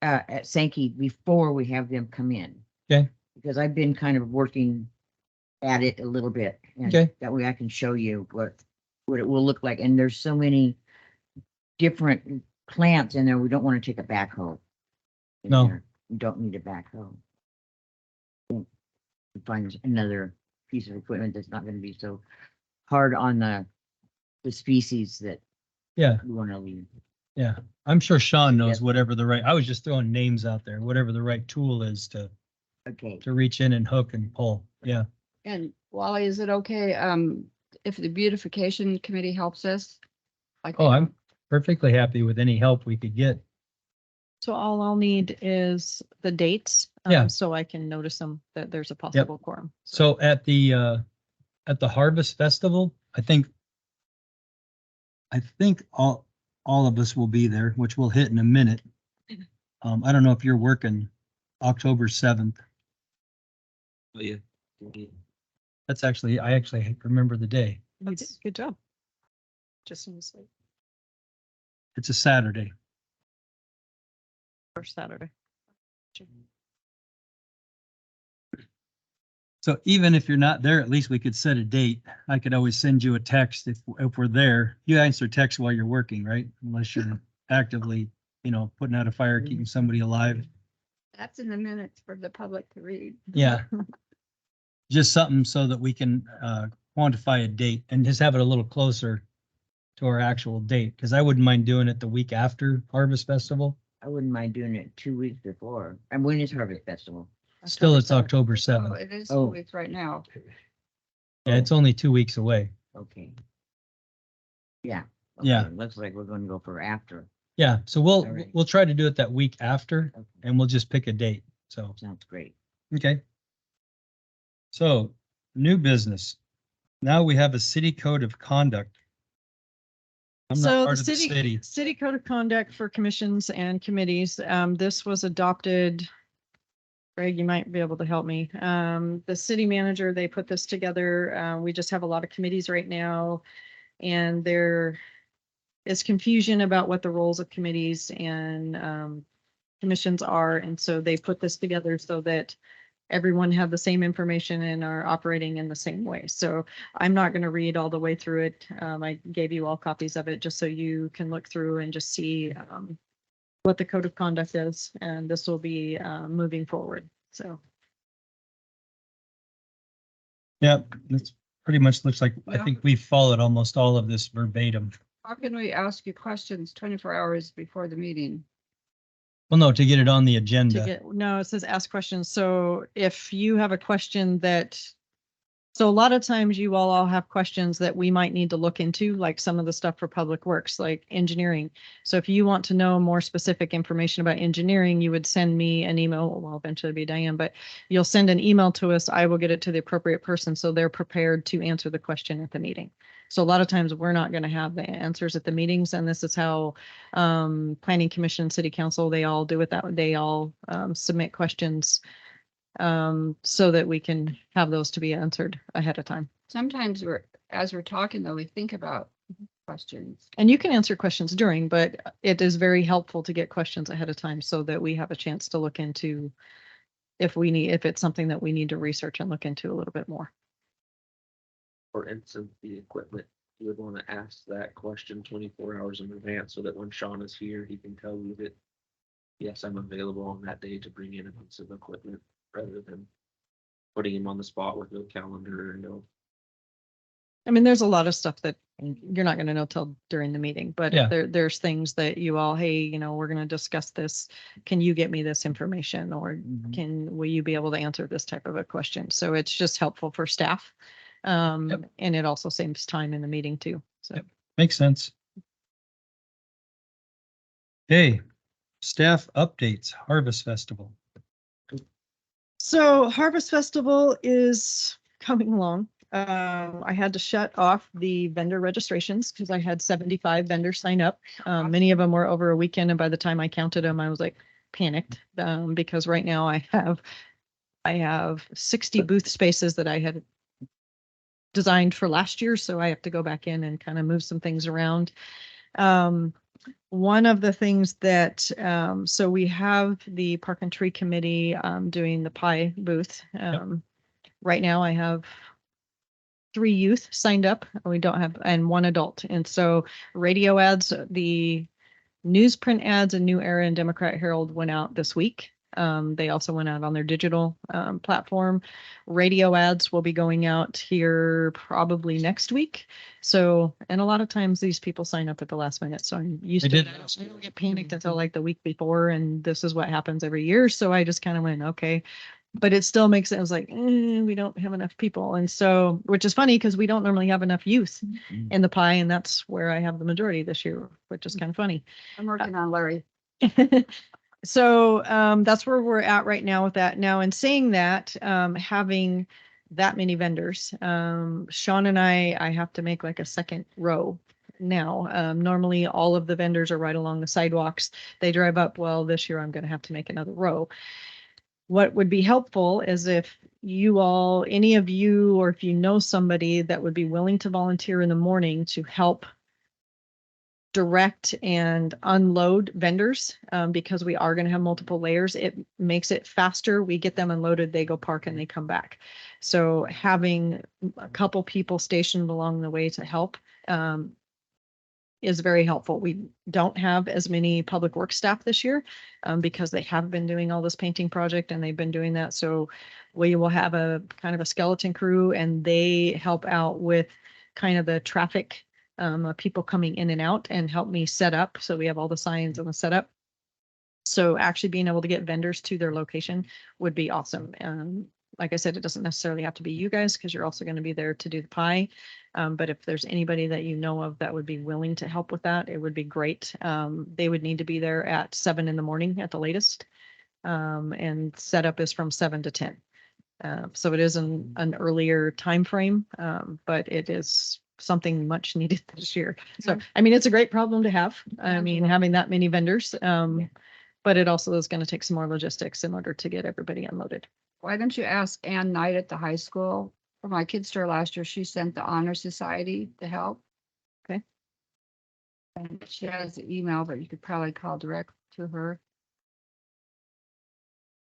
at Sankey before we have them come in. Okay. Because I've been kind of working at it a little bit. And Okay. that way I can show you what it will look like. And there's so many different plants in there. We don't want to take a backhoe. in No. there. You don't need a backhoe. Find another piece of equipment that's not going to be so hard on the species that Yeah. you want to leave. Yeah. I'm sure Sean knows Yep. whatever I was just throwing names out there, whatever the right tool is to Okay. reach in and hook and pull. Yeah. And Wally, is it okay, if the beautification committee helps us? Like, Oh, I'm perfectly happy with any help we could get. So all I'll need is the dates. Yeah. So I can notice them that there's a possible quorum. So at the Harvest Festival, I think all of us will be there, which we'll hit in a minute. I don't know if you're working October 7th. Oh, yeah. I actually remember the day. You did, good job. Just seems like It's a Saturday. first Saturday. So even if you're not there, at least we could set a date. I could always send you a text if we're there. You answer text while you're working, right? Unless you're actively, putting out a fire, keeping somebody alive. That's in the minutes for the public to read. Yeah. Just something so that we can quantify a date and just have it a little closer to our actual date. Because I wouldn't mind doing it the week after Harvest Festival. I wouldn't mind doing it 2 weeks before. And when is Harvest Festival? Still, it's October October Oh, 7th. it is Oh. 2 weeks right now. Yeah, it's only 2 weeks away. Okay. Yeah. Yeah. okay, Looks like we're gonna go for after. Yeah, so All right. we'll try to do it that week after Okay, and we'll just pick a date. So, Sounds great. okay. So, new business. Now we have a city code of conduct. I'm not So part the of the city. city code of conduct for commissions and committees, this was adopted. Greg, you might be able to help me. The city manager, they put this together. We just have a lot of committees right now. And there is confusion about what the roles of committees and commissions are. And so they put this together so that everyone have the same information and are operating in the same way. So I'm not going to read all the way through it. I gave you all copies of it just so you can look through and just see what the code of conduct is. And this will be moving forward. So. Yeah, that's pretty much looks like, I think we've followed almost all of this verbatim. How can we ask you questions 24 hours before the meeting? Well, no, to get it on the To agenda. get, no, it says ask questions. So if you have a question that, so a lot of times you all have questions that we might need to look into, like some of the stuff for public works, like engineering. So if you want to know more specific information about engineering, you would send me an email. Well, eventually it'll be Diane, but you'll send an email to us. I will get it to the appropriate person so they're prepared to answer the question at the meeting. So a lot of times we're not going to have the answers at the meetings, and this is how planning commission, city council, they all do it that way. They all submit questions so that we can have those to be answered ahead of time. Sometimes as we're talking though, we think about questions. And you can answer questions during, but it is very helpful to get questions ahead of time so that we have a chance to look into if it's something that we need to research and look into a little bit more. For instance, the equipment, you would want to ask that question 24 hours in advance so that when Sean is here, he can tell you that, yes, I'm available on that day to bring in a piece of equipment rather than putting him on the spot with no calendar or no. I mean, there's a lot of stuff that you're not going to know till during the meeting, but Yeah. there's things that you all, hey, we're going to discuss this. Can you get me this information, or Mhm. will you be able to answer this type of a question? So it's just helpful for staff. And it also saves time in the meeting too. So. Yep. Makes sense. Okay, staff updates, Harvest Festival. So Harvest Festival is coming along. I had to shut off the vendor registrations because I had 75 vendors sign up. Many of them were over a weekend, and by the time I counted them, I was like panicked because right now I have 60 booth spaces that I had designed for last year, so I have to go back in and kind of move some things around. One of the things that, so we have the Park and Tree Committee doing the pie booth. Right now I have 3 youth signed up. We don't have, and 1 adult. And so radio ads, the newsprint ads and New Era and Democrat Herald went out this week. They also went out on their digital platform. Radio ads will be going out here probably next week. So, and a lot of times these people sign up at the last minute. So I'm used They to did that. last I year. don't get panicked until like the week before, and this is what happens every year. So I just kind of went, okay. But it still makes it, I was like, we don't have enough people. And so, which is funny because we don't normally have enough youth in the pie. And that's where I have the majority this year, which is kind of funny. I'm working on Larry. So that's where we're at right now with that. Now, in saying that, having that many vendors, Sean and I have to make like a second row now. Normally all of the vendors are right along the sidewalks. They drive up. Well, this year I'm going to have to make another row. What would be helpful is if you all, any of you, or if you know somebody that would be willing to volunteer in the morning to help direct and unload vendors, because we are going to have multiple layers. It makes it faster. We get them unloaded, they go park, and they come back. So having a couple people stationed along the way to help is very helpful. We don't have as many public works staff this year because they have been doing all this painting project and they've been doing that. So we will have a kind of a skeleton crew, and they help out with kind of the traffic people coming in and out and help me set up. So we have all the signs and the setup. So actually being able to get vendors to their location would be awesome. Like I said, it doesn't necessarily have to be you guys because you're also going to be there to do the pie. But if there's anybody that you know of that would be willing to help with that, it would be great. They would need to be there at 7 a.m. at the latest. And setup is from 7 to 10. So it is an earlier time frame, but it is something much needed this year. So, Okay. I mean, it's a great problem to have. I Yeah. mean, having that many vendors, but it also is going to take some more logistics in order to get everybody unloaded. Why don't you ask Ann Knight at the high school? For my kid's store last year, she sent the Honor Society to help. Okay. And she has an email, but you could probably call direct to her.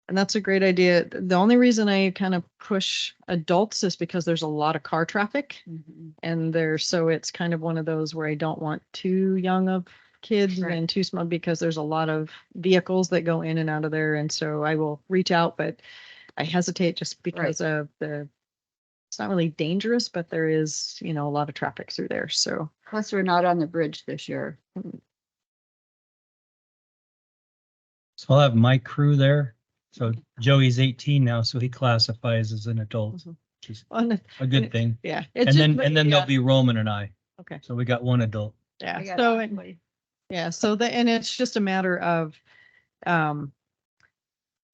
And that's a great idea. The only reason I kind of push adults is because there's a lot of car traffic and so it's kind of one of those where I don't want too young of kids Right. and too small because there's a lot of vehicles that go in and out of there. And so I will reach out, but I hesitate just because of it's not really dangerous, but there is, a lot of traffic through there. So Plus, we're not on the bridge this year. So I'll have my crew there. So Joey's 18 now, so he classifies as an adult, Mhm. which is on a good thing. yeah. And then there'll be Roman and I. Okay. So we got one adult. Yeah. I got So, Ashley. yeah. So and it's just a matter of,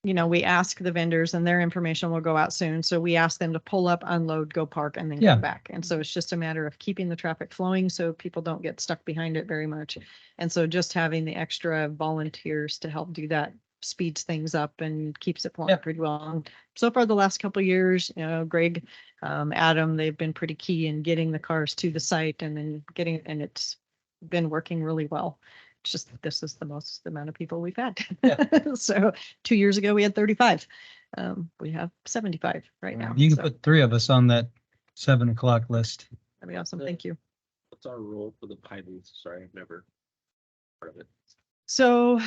we ask the vendors and their information will go out soon. So we ask them to pull up, unload, go park, and then Yeah. come back. And so it's just a matter of keeping the traffic flowing so people don't get stuck behind it very much. And so just having the extra volunteers to help do that speeds things up and keeps it flowing Yeah. pretty well. And so far, the last couple of years, Greg, Adam, they've been pretty key in getting the cars to the site and then and it's been working really well. It's just that this is the most amount of people we've had. So 2 years ago, we had 35. We have 75 right now. You can So put 3 of us on that 7 o'clock list. that'd be awesome. Thank you. What's our role for the pie booth? Sorry, I've never heard of it. So,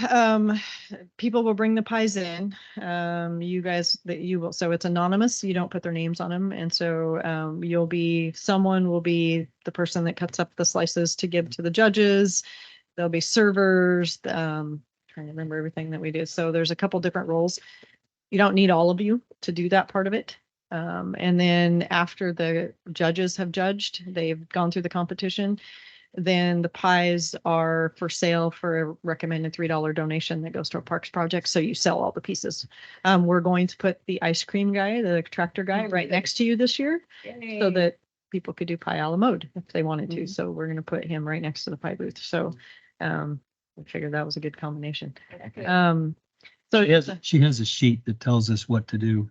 people will bring the pies in. So it's anonymous. You don't put their names on them. And so, someone will be the person that cuts up the slices to give to the judges. There'll be servers, trying to remember everything that we do. So there's a couple different roles. You don't need all of you to do that part of it. And then after the judges have judged, they've gone through the competition, then the pies are for sale for a recommended $3 donation that goes to a parks project. So you sell all the pieces. We're going to put the ice cream guy, the tractor guy, right next to you this year so that people could do pie a la mode if they wanted to. So we're going to put him right next to the pie booth. So I figured that was a good combination. So She has a sheet that tells us what to do.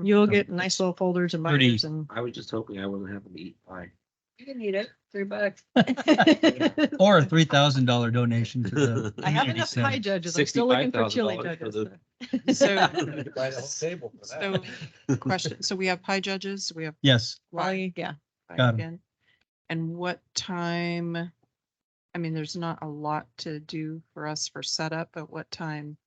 you'll get nice little folders and Pretty- binders and. I was just hoping I wasn't having to eat pie. You can eat it, $3. Or a $3,000 donation to the I have community enough pie center. judges. I'm still looking for chili $65,000 for judges. So, Buy the whole table for so question, so we have pie judges, we have Yes, Well, yeah. pie Got 'em. again. And what time? I mean, there's not a lot to do for us for setup, but what time?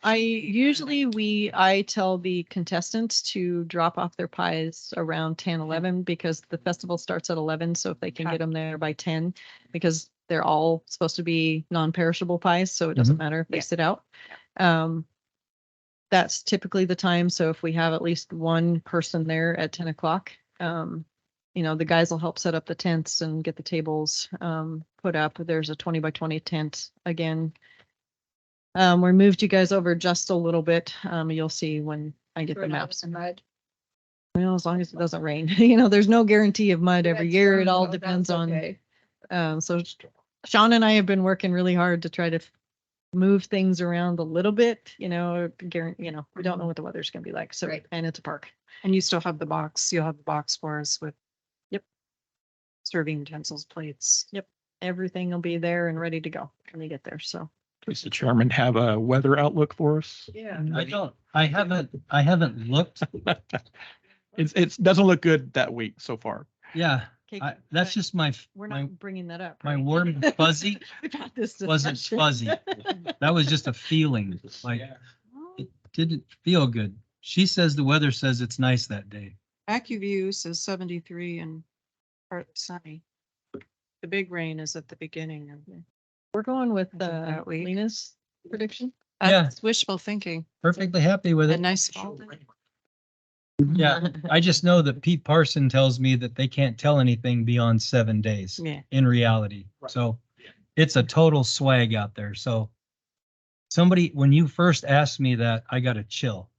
I tell the contestants to drop off their pies around 10, 11 because the festival starts at 11. So if they can Okay. get them there by 10, because they're all supposed to be non-perishable pies, so it doesn't matter if they Yeah. sit out. That's typically the time. So if we have at least one person there at 10 o'clock, the guys will help set up the tents and get the tables put up. There's a 20 by 20 tent again. We moved you guys over just a little bit. You'll see when I get the maps. Mud. Well, as long as it doesn't rain, there's no guarantee of mud every That's year. It true. all Oh, depends that's on, okay. so Sean and I have been working really hard to try to move things around a little bit, we don't know what the weather's gonna be like. So, Right. and it's a park. And you still have the box, you'll have the box for us with. Yep. Serving utensils, plates. Everything will be there and ready to go when we get there. So. Does the chairman have a weather outlook for us? Yeah. I haven't looked. It doesn't look good that week so far. Yeah, Okay, that's just my, We're my, not bringing that up. my right? warm fuzzy We've had this wasn't discussion. fuzzy. That was just a feeling, like it didn't feel good. She says the weather says it's nice that day. AccuView says 73 and part sunny. The big rain is at the beginning of the. We're going with Is it that week? Lena's prediction? Yeah. That's wishful thinking. Perfectly happy with A it. nice fall day. Yeah, I just know that Pete Parson tells me that they can't tell anything beyond 7 days Yeah. in reality. So it's a total swag out there. So somebody, when you first asked me that, I got a chill.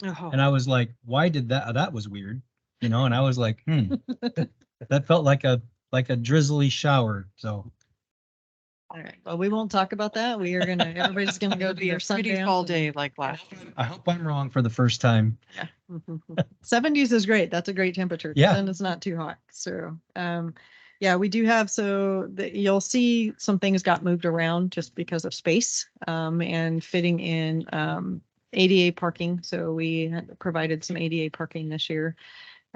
Oh. And I was like, why did that? That was weird, you know? And I was like, that felt like a drizzly shower. So All right, well, we won't talk about that. We are gonna, everybody's gonna go It'll do be their a pretty Sundance fall and- day like last. I hope I'm wrong for the first time. 70s is great. That's a great temperature. 'Cause Yeah. Then it's not too hot. So, yeah, we do have, so you'll see some things got moved around just because of space, and fitting in, ADA parking. So we had provided some ADA parking this year.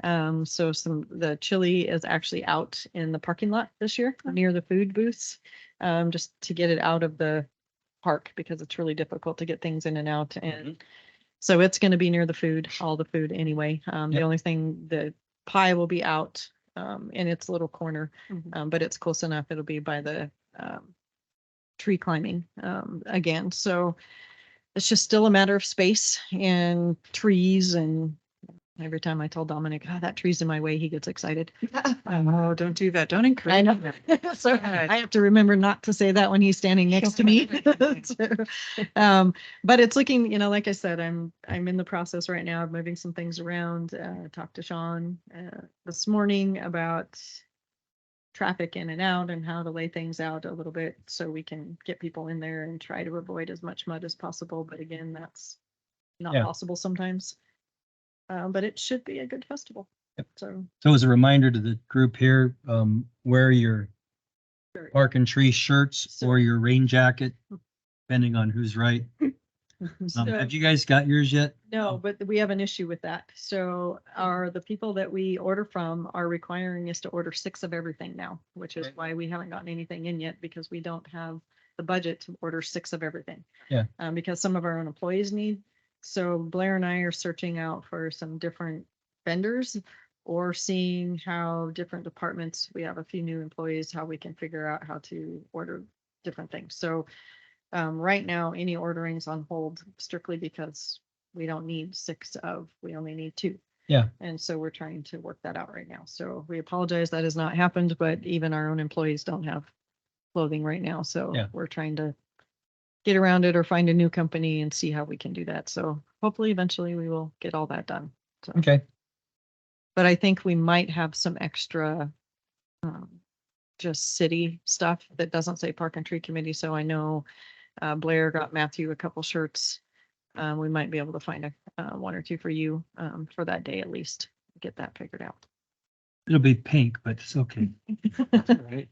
So the chili is actually out in the parking lot this year near the food booths, just to get it out of the park because it's really difficult to get things in and out. And so it's going to be near the food, all the food anyway. The Yep. only thing, the pie will be out, in its little corner, Mhm. but it's close enough. It'll be by the, tree climbing, again. So it's just still a matter of space and trees. And every time I tell Dominic, oh, that tree's in my way, he gets excited. Oh, don't do that. Don't encourage. I know. that. So God. I have to remember not to say that when he's standing next to me. So, but it's looking, like I said, I'm in the process right now of moving some things around. Talked to Sean this morning about traffic in and out and how to lay things out a little bit so we can get people in there and try to avoid as much mud as possible. But again, that's not Yeah. possible sometimes. But it should be a good festival. So So as a reminder to the group here, wear your park and tree shirts or your rain jacket, depending on who's right. So- Have you guys got yours yet? No, but we have an issue with that. So the people that we order from are requiring us to order 6 of everything now, which is Okay. why we haven't gotten anything in yet because we don't have the budget to order 6 of everything. Yeah. Because some of our own employees need. So Blair and I are searching out for some different vendors or seeing how different departments, we have a few new employees, how we can figure out how to order different things. So right now, any ordering's on hold strictly because we don't need 6 of, we only need 2. Yeah. And so we're trying to work that out right now. So we apologize that has not happened, but even our own employees don't have clothing right now. So Yeah. we're trying to get around it or find a new company and see how we can do that. So hopefully eventually we will get all that done. So, Okay. but I think we might have some extra just city stuff that doesn't say Park and Tree Committee. So I know Blair got Matthew a couple shirts. We might be able to find a 1 or 2 for you for that day at least. Get that figured out. It'll be pink, but it's okay. Right.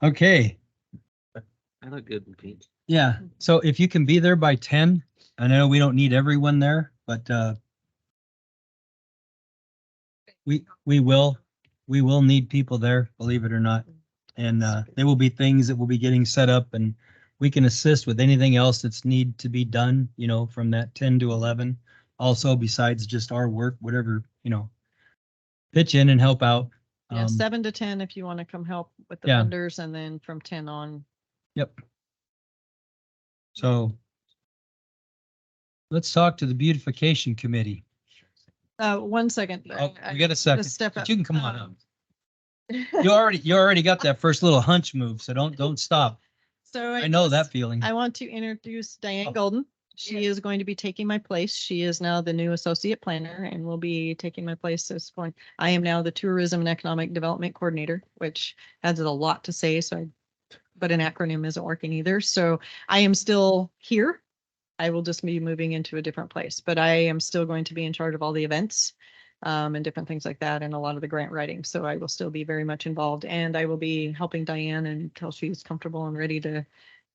Okay. I look good in pink. Yeah. So if you can be there by 10, I know we don't need everyone there, but we will need people there, believe it or not. And there will be things that will be getting set up and we can assist with anything else that's need to be done, from that 10 to 11. Also, besides just our work, whatever, pitch in and help out. Yeah, 7 to 10 if you want to come help with the Yeah. vendors, and then from 10 on. Yep. So let's talk to the beautification committee. 1 second. Oh, we got a second, step but up. you can come on up. You already got that first little hunch move, so don't stop. So I know that feeling. I want to introduce Diane Golden. She is going to be taking my place. She is now the new associate planner and will be taking my place this point. I am now the tourism and economic development coordinator, which adds a lot to say. But an acronym isn't working either. So I am still here. I will just be moving into a different place, but I am still going to be in charge of all the events and different things like that and a lot of the grant writing. So I will still be very much involved and I will be helping Diane until she's comfortable and ready to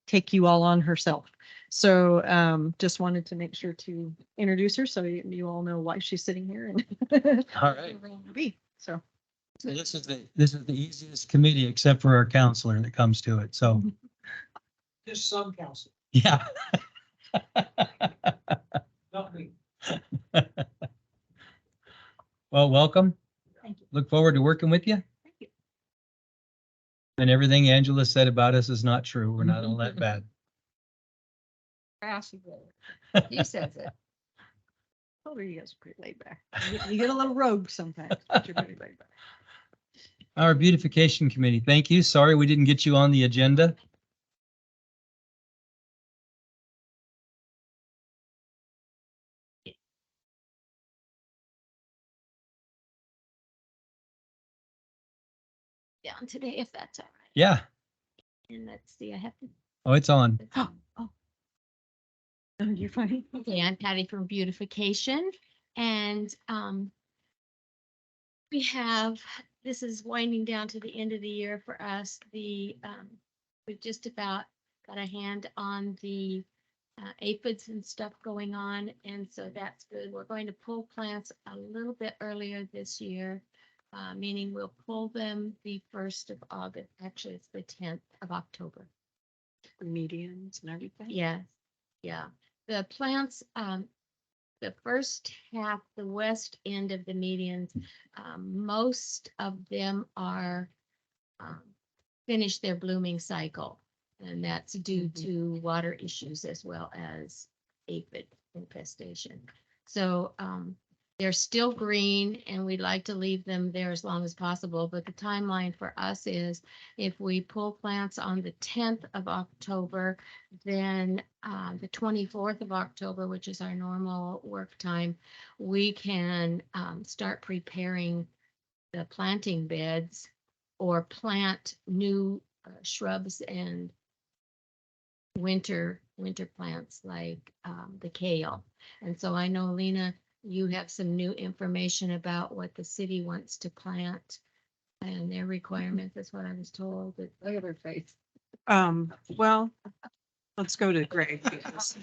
take you all on herself. So just wanted to make sure to introduce her so you all know why she's sitting here and All right. So So this is the easiest committee except for our counselor that comes to it. So, Just some council, yeah. not me. Well, welcome. Thank you. Look forward to working with you. Thank you. And everything Angela said about us is not true. We're not all that bad. Trashy brother. He says it. Oh, you guys are pretty laid back. You get a little rogue sometimes, but you're pretty laid back. Our beautification committee, thank you. Sorry we didn't get you on the agenda. Down today, if that's all right. Yeah. And let's see, I have to. Oh, it's on. Oh, Oh, you're funny. okay, I'm Patty from Beautification, and we have, this is winding down to the end of the year for us. We've just about got a hand on the aphids and stuff going on, and so that's good. We're going to pull plants a little bit earlier this year, meaning we'll pull them the 1st of August. Actually, it's the 10th of October. The medians and everything. Yes, yeah. The plants, the first half, the west end of the medians, most of them are finished their blooming cycle. And that's due to water issues as well as aphid infestation. So they're still green and we'd like to leave them there as long as possible. But the timeline for us is if we pull plants on the 10th of October, then the 24th of October, which is our normal work time, we can start preparing the planting beds or plant new shrubs and winter plants like the kale. And so I know, Lena, you have some new information about what the city wants to plant and their requirements. That's what I was told. But Look at her face. Well, let's go to Greg. because-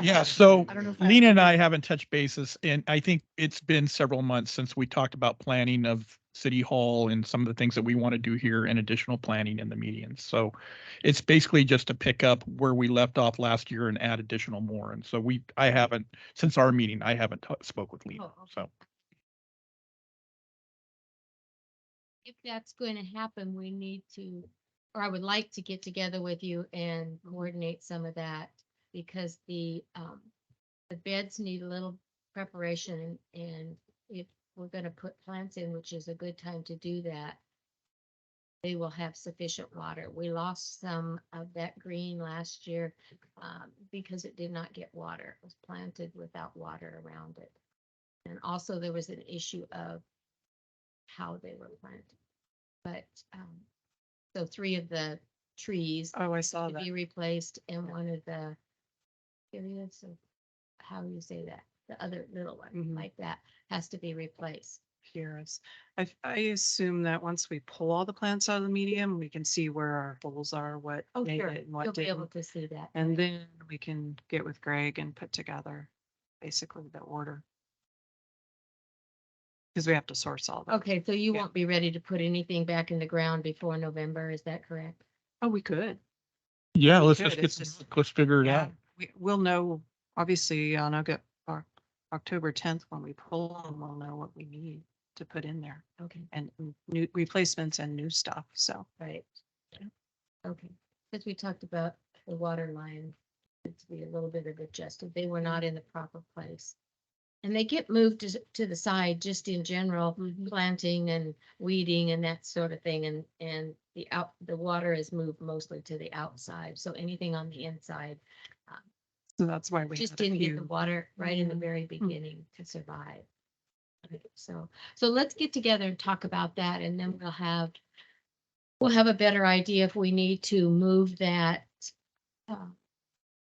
Yeah, so I don't know if I- Lena and I haven't touched bases, and I think it's been several months since we talked about planning of City Hall and some of the things that we want to do here and additional planning in the medians. So it's basically just to pick up where we left off last year and add additional more. And so I haven't, since our meeting, I haven't spoke with Lena, Oh, okay. so. if that's going to happen, we need to, or I would like to get together with you and coordinate some of that because the beds need a little preparation and if we're going to put plants in, which is a good time to do that, they will have sufficient water. We lost some of that green last year because it did not get water. It was planted without water around it. And also there was an issue of how they were planted. But so 3 of the trees Oh, I saw to that. be replaced and one of the areas of how you say that, the other little one Mhm. like that has to be replaced. Here's, I assume that once we pull all the plants out of the medium, we can see where our holes are, what Oh, made sure. it and what You'll be able didn't. to see that. And then we can get with Greg and put together basically the order. Because we have to source all the. Okay, so you Yeah. won't be ready to put anything back in the ground before November, is that correct? Oh, we could. Yeah, We let's could, just get, it's just- let's figure it Yeah, out. we'll know, obviously, on October 10th, when we pull them, we'll know what we need to put in there Okay, and new replacements and new stuff. So right. Okay, because we talked about the water line, to be a little bit of adjusted. They were not in the proper place. And they get moved to the side just in general, planting and weeding and that sort of thing. And the water is moved mostly to the outside. So anything on the inside so that's why we just had a didn't get the few. water right in the very beginning to survive. So let's get together and talk about that and then we'll have a better idea if we need to move that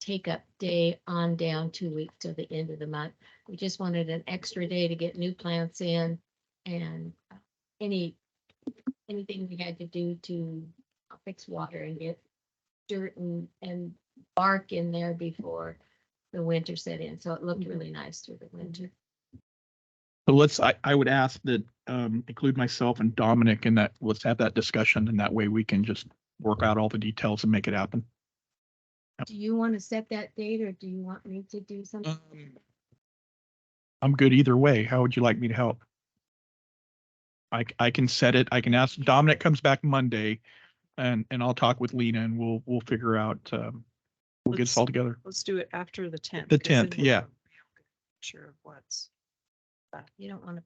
take up day on down 2 weeks till the end of the month. We just wanted an extra day to get new plants in and anything we had to do to fix water and get dirt and bark in there before the winter set in. So it looked really nice through the winter. So I would ask that, include myself and Dominic in that, let's have that discussion and that way we can just work out all the details and make it happen. Do you want to set that date or do you want me to do something? I'm good either way. How would you like me to help? I can set it. I can ask Dominic comes back Monday. and I'll talk with Lena and we'll figure out, we'll get Let's- this all together. Let's do it after the 10th. The 'cause then 10th, we'll yeah. be Sure of what's. You don't want to.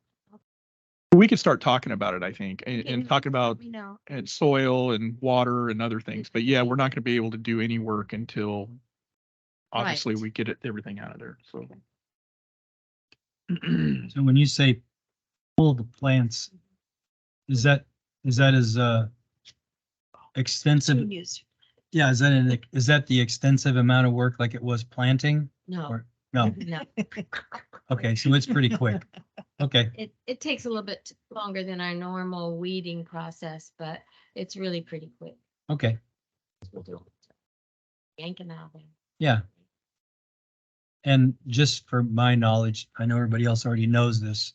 We could start talking about it, I think, and talking about We know. soil and water and other things. But yeah, we're not going to be able to do any work until obviously Right. we get everything out of there. So. So when you say pull the plants, is that as extensive? Yeah, is that the extensive amount of work like it was planting? No, Or, no, no. okay, so it's pretty quick. Okay, It takes a little bit longer than our normal weeding process, but it's really pretty quick. okay, We'll do it. Yanking out there. yeah. And just for my knowledge, I know everybody else already knows this.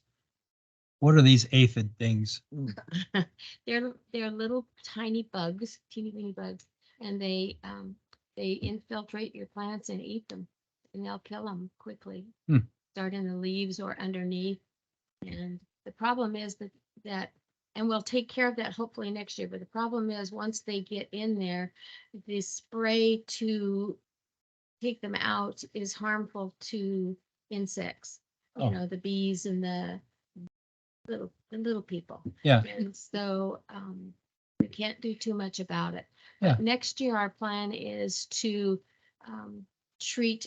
What are these aphid things? They're little tiny bugs, teeny weeny bugs, and they infiltrate your plants and eat them, and they'll kill them quickly. Hmm. Start in the leaves or underneath. And the problem is that, and we'll take care of that hopefully next year, but the problem is once they get in there, the spray to take them out is harmful to insects. Oh. You know, the bees and the little people. Yeah. And so we can't do too much about it. Yeah. But next year, our plan is to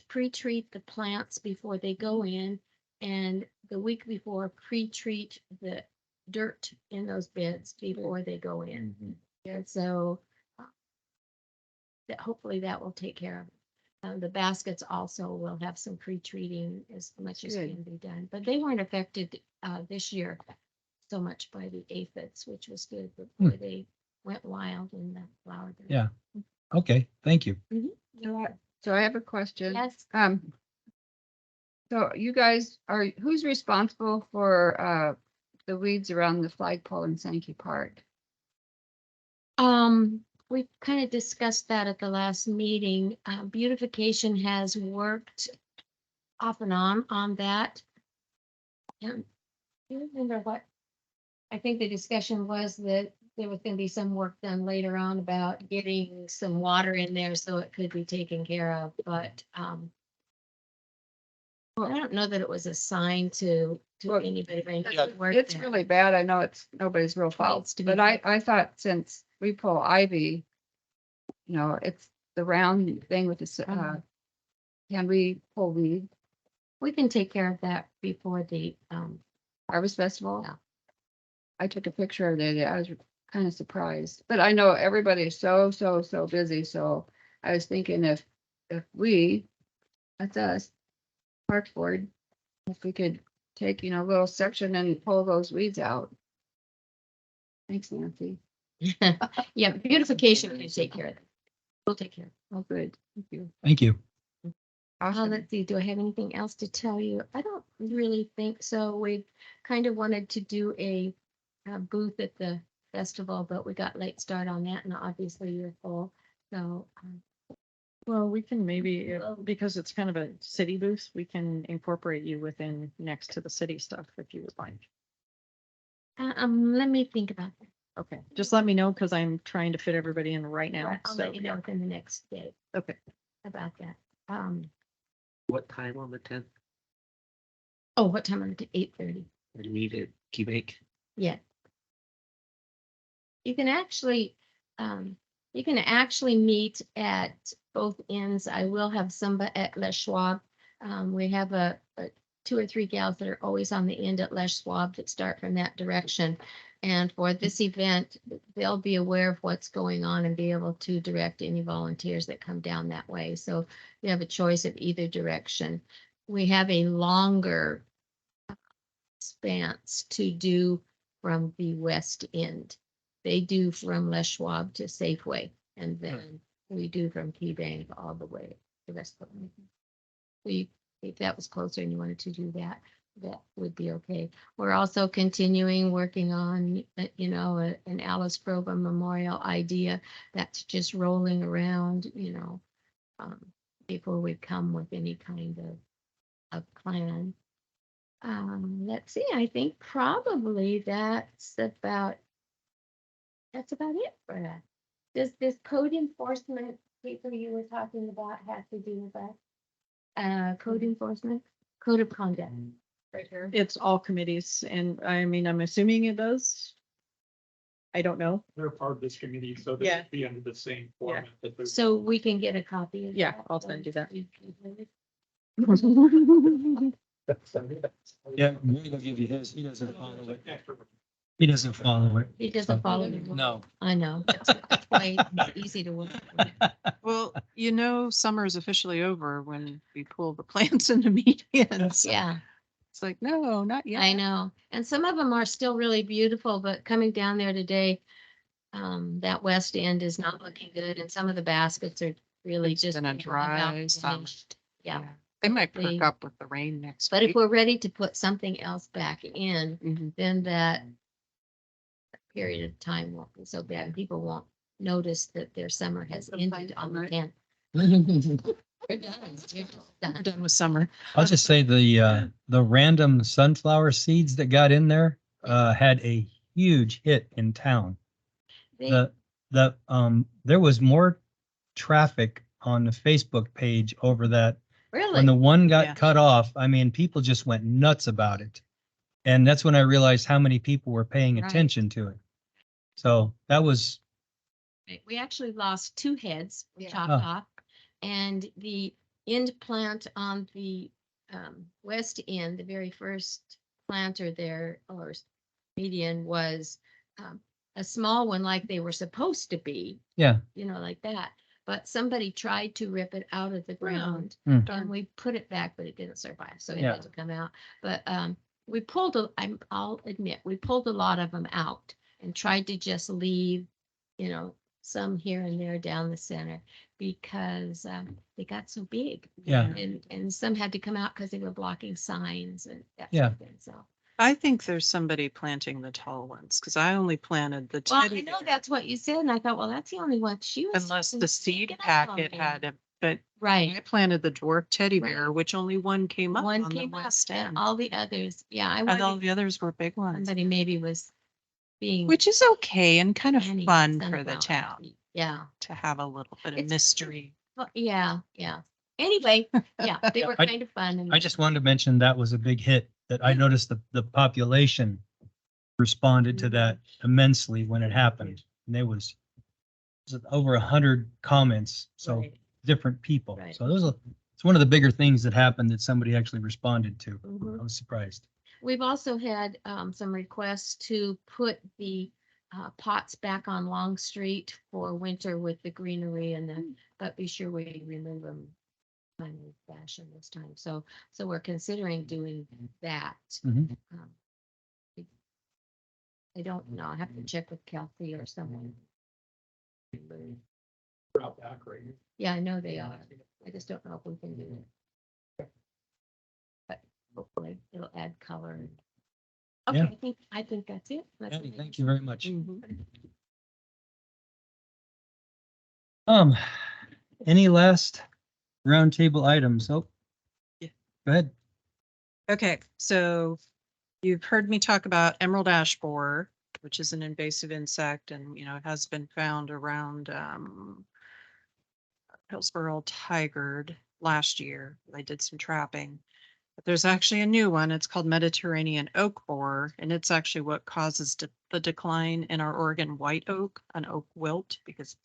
pre-treat the plants before they go in, and the week before, pre-treat the dirt in those beds before they go in. And so that hopefully that will take care of it. The baskets also will have some pre-treating as much as Good. can be done, but they weren't affected this year so much by the aphids, which was good, but boy, they went wild in the flower bed. Yeah. Okay, thank you. So I have a question. Yes. So you guys who's responsible for, the weeds around the flagpole in Sankey Park? We kind of discussed that at the last meeting. Beautification has worked off and on that. And do you remember what? I think the discussion was that there was going to be some work done later on about getting some water in there so it could be taken care of, but I don't know that it was assigned to Well, anybody. But I know Yeah, it worked It's there. really bad. I know it's nobody's real fault, Needs to be but I thought since we pull ivy, it's the round thing with the, can we pull weed We can take care of that before the harvest festival? Yeah. I took a picture of it. I was kind of surprised, but I know everybody's so busy. So I was thinking if that's us, Parks Board, if we could take, a little section and pull those weeds out. Thanks, Nancy. yeah, beautification can take care of it. We'll take care of it. Oh, good. Thank you. Thank you. Awesome. Let's see, do I have anything else to tell you? I don't really think so. We kind of wanted to do a booth at the festival, but we got late start on that, and obviously you're full. So Well, we can maybe, because it's kind of a city booth, we can incorporate you within next to the city stuff if you would like. let me think about that. Okay, just let me know because I'm trying to fit everybody in right now. I'll So, let you know within the next day okay. about that. What time on the 10th? Oh, what time on it? 8:30. We meet at Key Bank. Yeah. You can actually meet at both ends. I will have somebody at Les Schwab. We have a 2 or 3 gals that are always on the end at Les Schwab that start from that direction. And for this event, they'll be aware of what's going on and be able to direct any volunteers that come down that way. So you have a choice of either direction. We have a longer expanse to do from the west end. They do from Les Schwab to Safeway, and then we do from Key Bank all the way to West Point. If that was closer and you wanted to do that, that would be okay. We're also continuing working on, an Alice Grover Memorial idea that's just rolling around, before we come with any kind of plan. Let's see, I think probably that's about it for that. Does this code enforcement paper you were talking about have to do with that? Code enforcement, code of conduct. Right here. It's all committees and I mean, I'm assuming it does. I don't know. They're part of this committee, so they Yeah. would be under the same format that they're. So we can get a copy of Yeah, that. I'll send you that. Yeah, Greg will give you his. He doesn't follow it. He doesn't follow it. He doesn't follow the rule. No. I know. That's why it's easy to work. with. Well, you know, summer is officially over when we pull the plants into medians. Yeah, It's like, no, not yet. I know. And some of them are still really beautiful, but coming down there today, that west end is not looking good and some of the baskets are really It's just. been a about dry summer. finished. Yeah, They might They- perk up with the rain next but if week. we're ready to put something else back in, Mhm. then that period of time won't be so bad. and People won't notice that their summer has ended on the Right. 10th. We're done. We're We're done. done with summer. I'll just say the random sunflower seeds that got in there had a huge hit in town. They- There was more traffic on the Facebook page over that. Really? When the one got Yeah. cut off, I mean, people just went nuts about it. And that's when I realized how many people were paying Right. attention to it. So that was, We actually lost two heads Yeah. chopped Huh. off. And the end plant on the west end, the very first planter there or median was a small one like they were supposed to be, yeah, like that. But somebody tried to rip it out of the ground Hmm. and we put it back, but it didn't survive. So it Yeah. had to come out. But we pulled, I'll admit, we pulled a lot of them out and tried to just leave, some here and there down the center because they got so big. Yeah. And some had to come out because they were blocking signs and that Yeah. sort of thing. So, I think there's somebody planting the tall ones because I only planted the well, I teddy know bear. that's what you said. And I thought, well, that's the only one she was. Unless the seed picking up on packet there. had it, but I Right. planted the dwarf teddy Right. bear, which only one came up One on the came up west and end. all the others. Yeah, I And all wondered the others were big if ones, somebody maybe was being. which is okay and kind of planning fun for the sunflower town seed. Yeah. to have a little bit of It's- mystery. Well, yeah, yeah. Anyway, yeah, they were I- kind of fun. And I just wanted to mention that was a big hit, that I noticed the population responded to that immensely when it happened. And there was over 100 comments, so Right. different people. Right. So it's one of the bigger things that happened that somebody actually responded to. Mhm. I was surprised. We've also had some requests to put the pots back on Long Street for winter with the greenery but be sure we remove them timely fashion this time. So we're considering doing that. Mhm. Um, I don't know. I have to check with Kelsey or someone. Yeah, I know they are. I just don't know if we can do it. But hopefully it'll add color. Okay, Yeah. I think that's it. That's Andy, what I thank just- you very much. Mhm. Any last roundtable items? Oh. Yeah. Go ahead. Okay, so you've heard me talk about emerald ash borer, which is an invasive insect and, it has been found around Hillsborough Tigard last year. They did some trapping. But there's actually a new one. It's called Mediterranean oak borer, and it's actually what causes the decline in our Oregon white oak, an oak wilt, because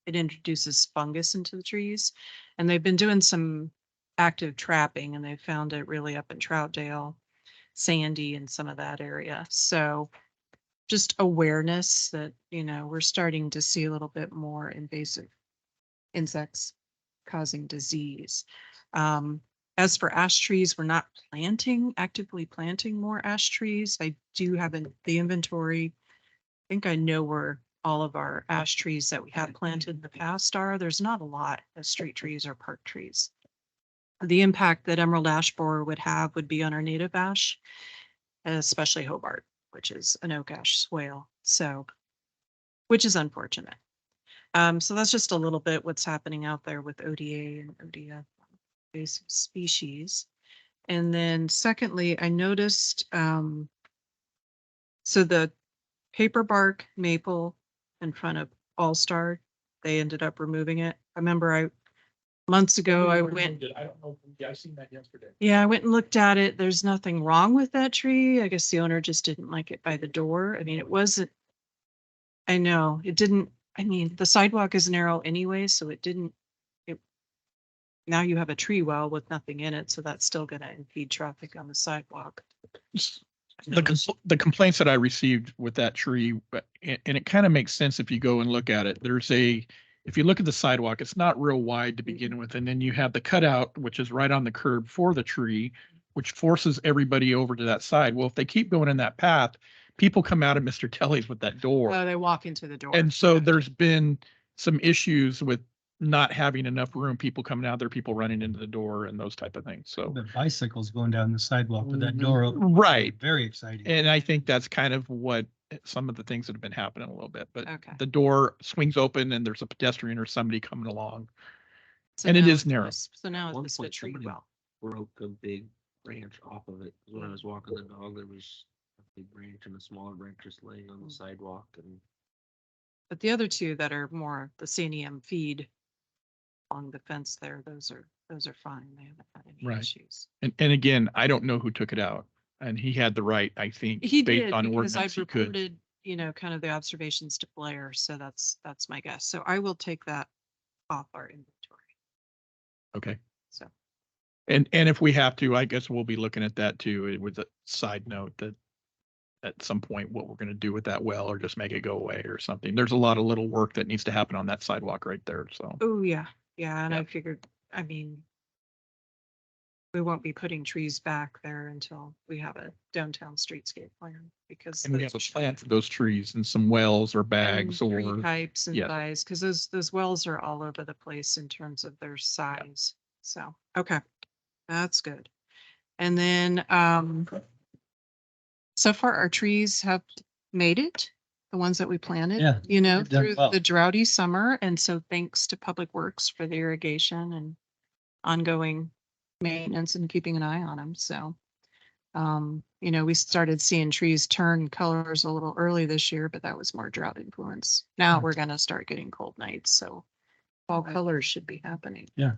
it introduces fungus into the trees. And they've been doing some active trapping and they found it really up in Troutdale, Sandy and some of that area. So just awareness that, we're starting to see a little bit more invasive insects causing disease. As for ash trees, we're not actively planting more ash trees. I do have the inventory. I think I know where all of our ash trees that we have planted in the past are. There's not a lot of street trees or park trees. The impact that emerald ash borer would have would be on our native ash, especially Hobart, which is an oak ash swale. So, which is unfortunate. So that's just a little bit what's happening out there with ODA and ODF invasive species. And then secondly, I noticed, so the paper bark maple in front of All-Star. They ended up removing it. I remember months ago, I went, I don't know. Yeah, I seen that yesterday. yeah, I went and looked at it. There's nothing wrong with that tree. I guess the owner just didn't like it by the door. I mean, it wasn't, I know, it didn't, I mean, the sidewalk is narrow anyway, so it didn't, now you have a tree well with nothing in it, so that's still gonna impede traffic on the sidewalk. The complaints that I received with that tree, and it kind of makes sense if you go and look at it. If you look at the sidewalk, it's not real wide to begin with, and then you have the cutout, which is right on the curb for the tree, which forces everybody over to that side. Well, if they keep going in that path, people come out of Mr. Telly's with that door. They walk into the door. And so Yeah. there's been some issues with not having enough room, people coming out there, people running into the door and those type of things. So, The bicycles going down the sidewalk with that door open. right. Very exciting. And I think that's kind of what some of the things that have been happening a little bit, but Okay. the door swings open and there's a pedestrian or somebody coming along. So and it now is it's narrow. this- So now At one it's the point, tree somebody well. broke a big branch off of it. When I was walking the dog, there was a big branch and a smaller branch just laying on the sidewalk and But the other two that are more the CNEM feed along the fence there, those are fine. They haven't had any Right. issues. And again, I don't know who took it out and he had the right, I think, He based did on because ordinance, I've he could. reported, kind of the observations to Blair. So that's my guess. So I will take that off our inventory. Okay. So. And if we have to, I guess we'll be looking at that too. It was a side note that at some point, what we're gonna do with that well, or just make it go away or something. There's a lot of little work that needs to happen on that sidewalk right there, so. Oh, yeah. Yeah. And I Yep. figured, I mean, we won't be putting trees back there until we have a downtown streetscape plan because. And we have a plan for those trees and some wells or bags and tree or, types and yes. size, because those wells are all over the place in terms of their size. So, okay, that's good. And then, so far our trees have made it, the ones that we planted. Yeah, they've done Through well. the droughty summer. And so thanks to Public Works for the irrigation and ongoing maintenance and keeping an eye on them. So, we started seeing trees turn colors a little early this year, but that was more drought influence. Now we're gonna start getting cold nights, so fall colors should be happening. Yeah.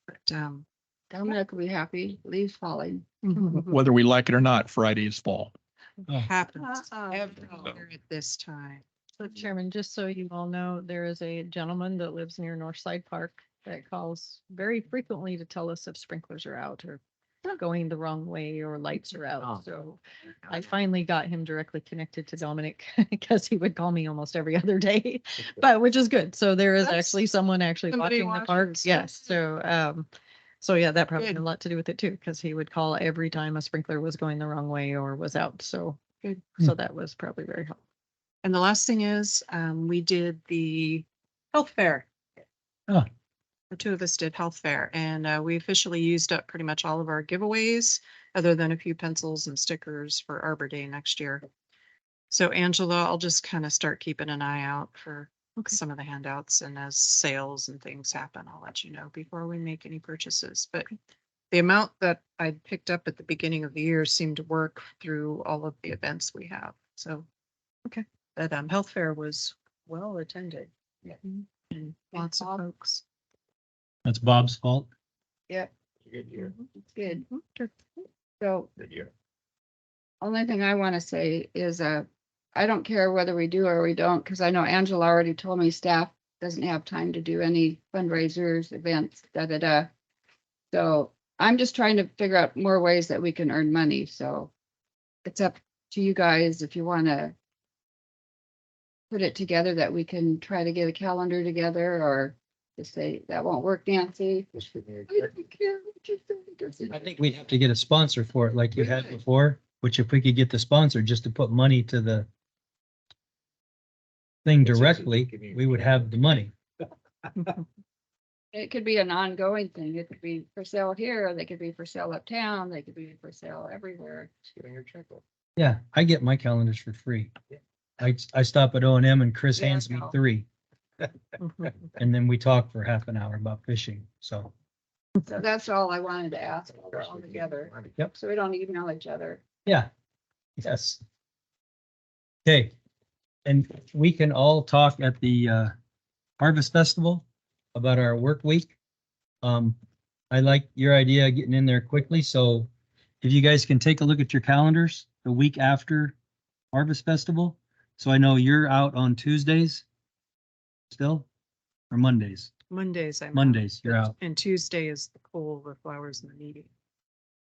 But, Dominic will be happy, leaves falling. whether we like it or not, Friday is fall. Oh. happens Uh-uh. every year at this time. So Chairman, just so you all know, there is a gentleman that lives near Northside Park that calls very frequently to tell us if sprinklers are out or going the wrong way or lights are Oh. out. So I finally got him directly connected to Dominic because he would call me almost every other day, but which is good. So there is That's actually someone actually somebody watching the park. watches. Yes. So yeah, that probably had Good. a lot to do with it too, because he would call every time a sprinkler was going the wrong way or was out. So Good. So that was probably very helpful. And the last thing is, we did the health fair. Oh. The two of us did health fair and we officially used up pretty much all of our giveaways, other than a few pencils and stickers for Arbor Day next year. So Angela, I'll just kind of start keeping an eye out for some of the handouts, and as sales and things happen, I'll let you know before we make any purchases. But the amount that I picked up at the beginning of the year seemed to work through all of the events we have. So, okay, that health fair was well attended. Yeah. And lots of folks. That's Bob's fault. Yep, good year, it's good. Good. So good year. only thing I want to say is, I don't care whether we do or we don't, because I know Angela already told me staff doesn't have time to do any fundraisers, events, So I'm just trying to figure out more ways that we can earn money. So it's up to you guys if you want to put it together that we can try to get a calendar together, or just say that won't work, Nancy. I don't care what you think. I think we'd have to get a sponsor for it like you had before, which if we could get the sponsor just to put money to the thing directly, we would have the money. It could be an ongoing thing. It could be for sale here, they could be for sale uptown, they could be for sale everywhere. Getting your checkbook. Yeah, I get my calendars for free. I stop at O&M and Chris There hands you me go. 3. And then we talk for half an hour about fishing. So, So that's all I wanted to ask all together. Yep. So we don't email each other. yeah. Yes. Okay. And we can all talk at the Harvest Festival about our work week. I like your idea of getting in there quickly, so if you guys can take a look at your calendars the week after Harvest Festival, so I know you're out on Tuesdays still, or Mondays? Mondays, I'm out, Mondays, you're out. and Tuesday is the coal, the flowers and the meeting,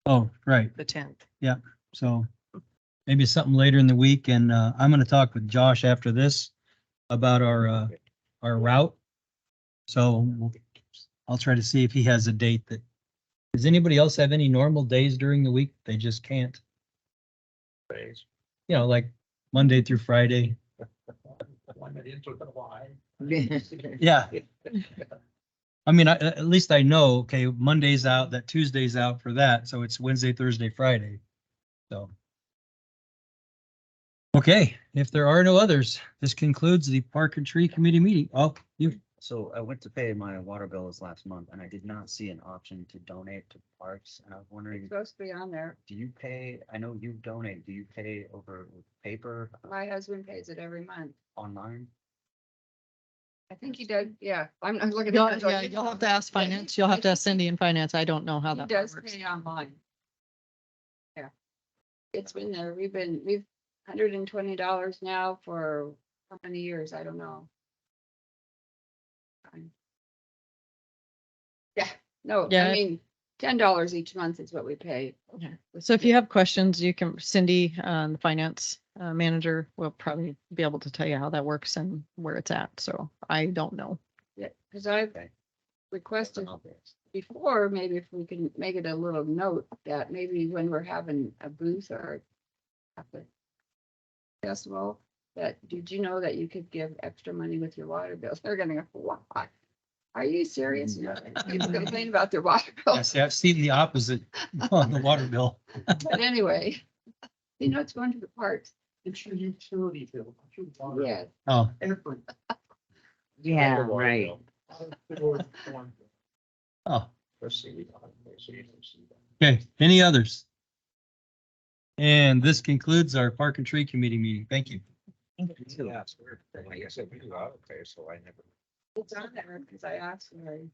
Oh, right. the 10th. So maybe something later in the week, and I'm gonna talk with Josh after this about our route. So I'll try to see if he has a date that, does anybody else have any normal days during the week? They just can't, Days. you know, like Monday through Friday. Yeah. I mean, at least I know, okay, Monday's out, that Tuesday's out for that, so it's Wednesday, Thursday, Friday. So. Okay, if there are no others, this concludes the Park and Tree Committee meeting. Oh, you, So I went to pay my water bills last month and I did not see an option to donate to parks. And I was It's wondering, supposed to be on there. do you pay, I know you donate, do you pay over paper, My husband pays it every month. online? I think he does, yeah. I'm looking. You'll, at yeah, you'll have to ask finance. You'll have to ask Cindy in finance. I don't know how He that does works. pay online. Yeah. It's been there. We've $120 now for how many years? I don't know. Yeah, no, Yeah. I mean, $10 each month is what we pay. Okay. So if you have questions, you can, Cindy, the finance manager will probably be able to tell you how that works and where it's at. So I don't know. Yeah, because I've Okay. requested before, maybe if we can make it a little note that maybe when we're having a booth or at the festival, that, did you know that you could give extra money with your water bills? They're gonna go, what? Are you serious? No, people complain about their water bill. yes, I've seen the opposite on the water bill. But anyway, you know, it's going to the parks. It's your utility bill. not your water bill. Yeah, Oh, Every. Yeah, right. oh, okay. Any others? And this concludes our Park and Tree Committee meeting. Thank you. Yeah, it's weird. Like I said, we do auto pay, so I never. it's on there because I asked Larry.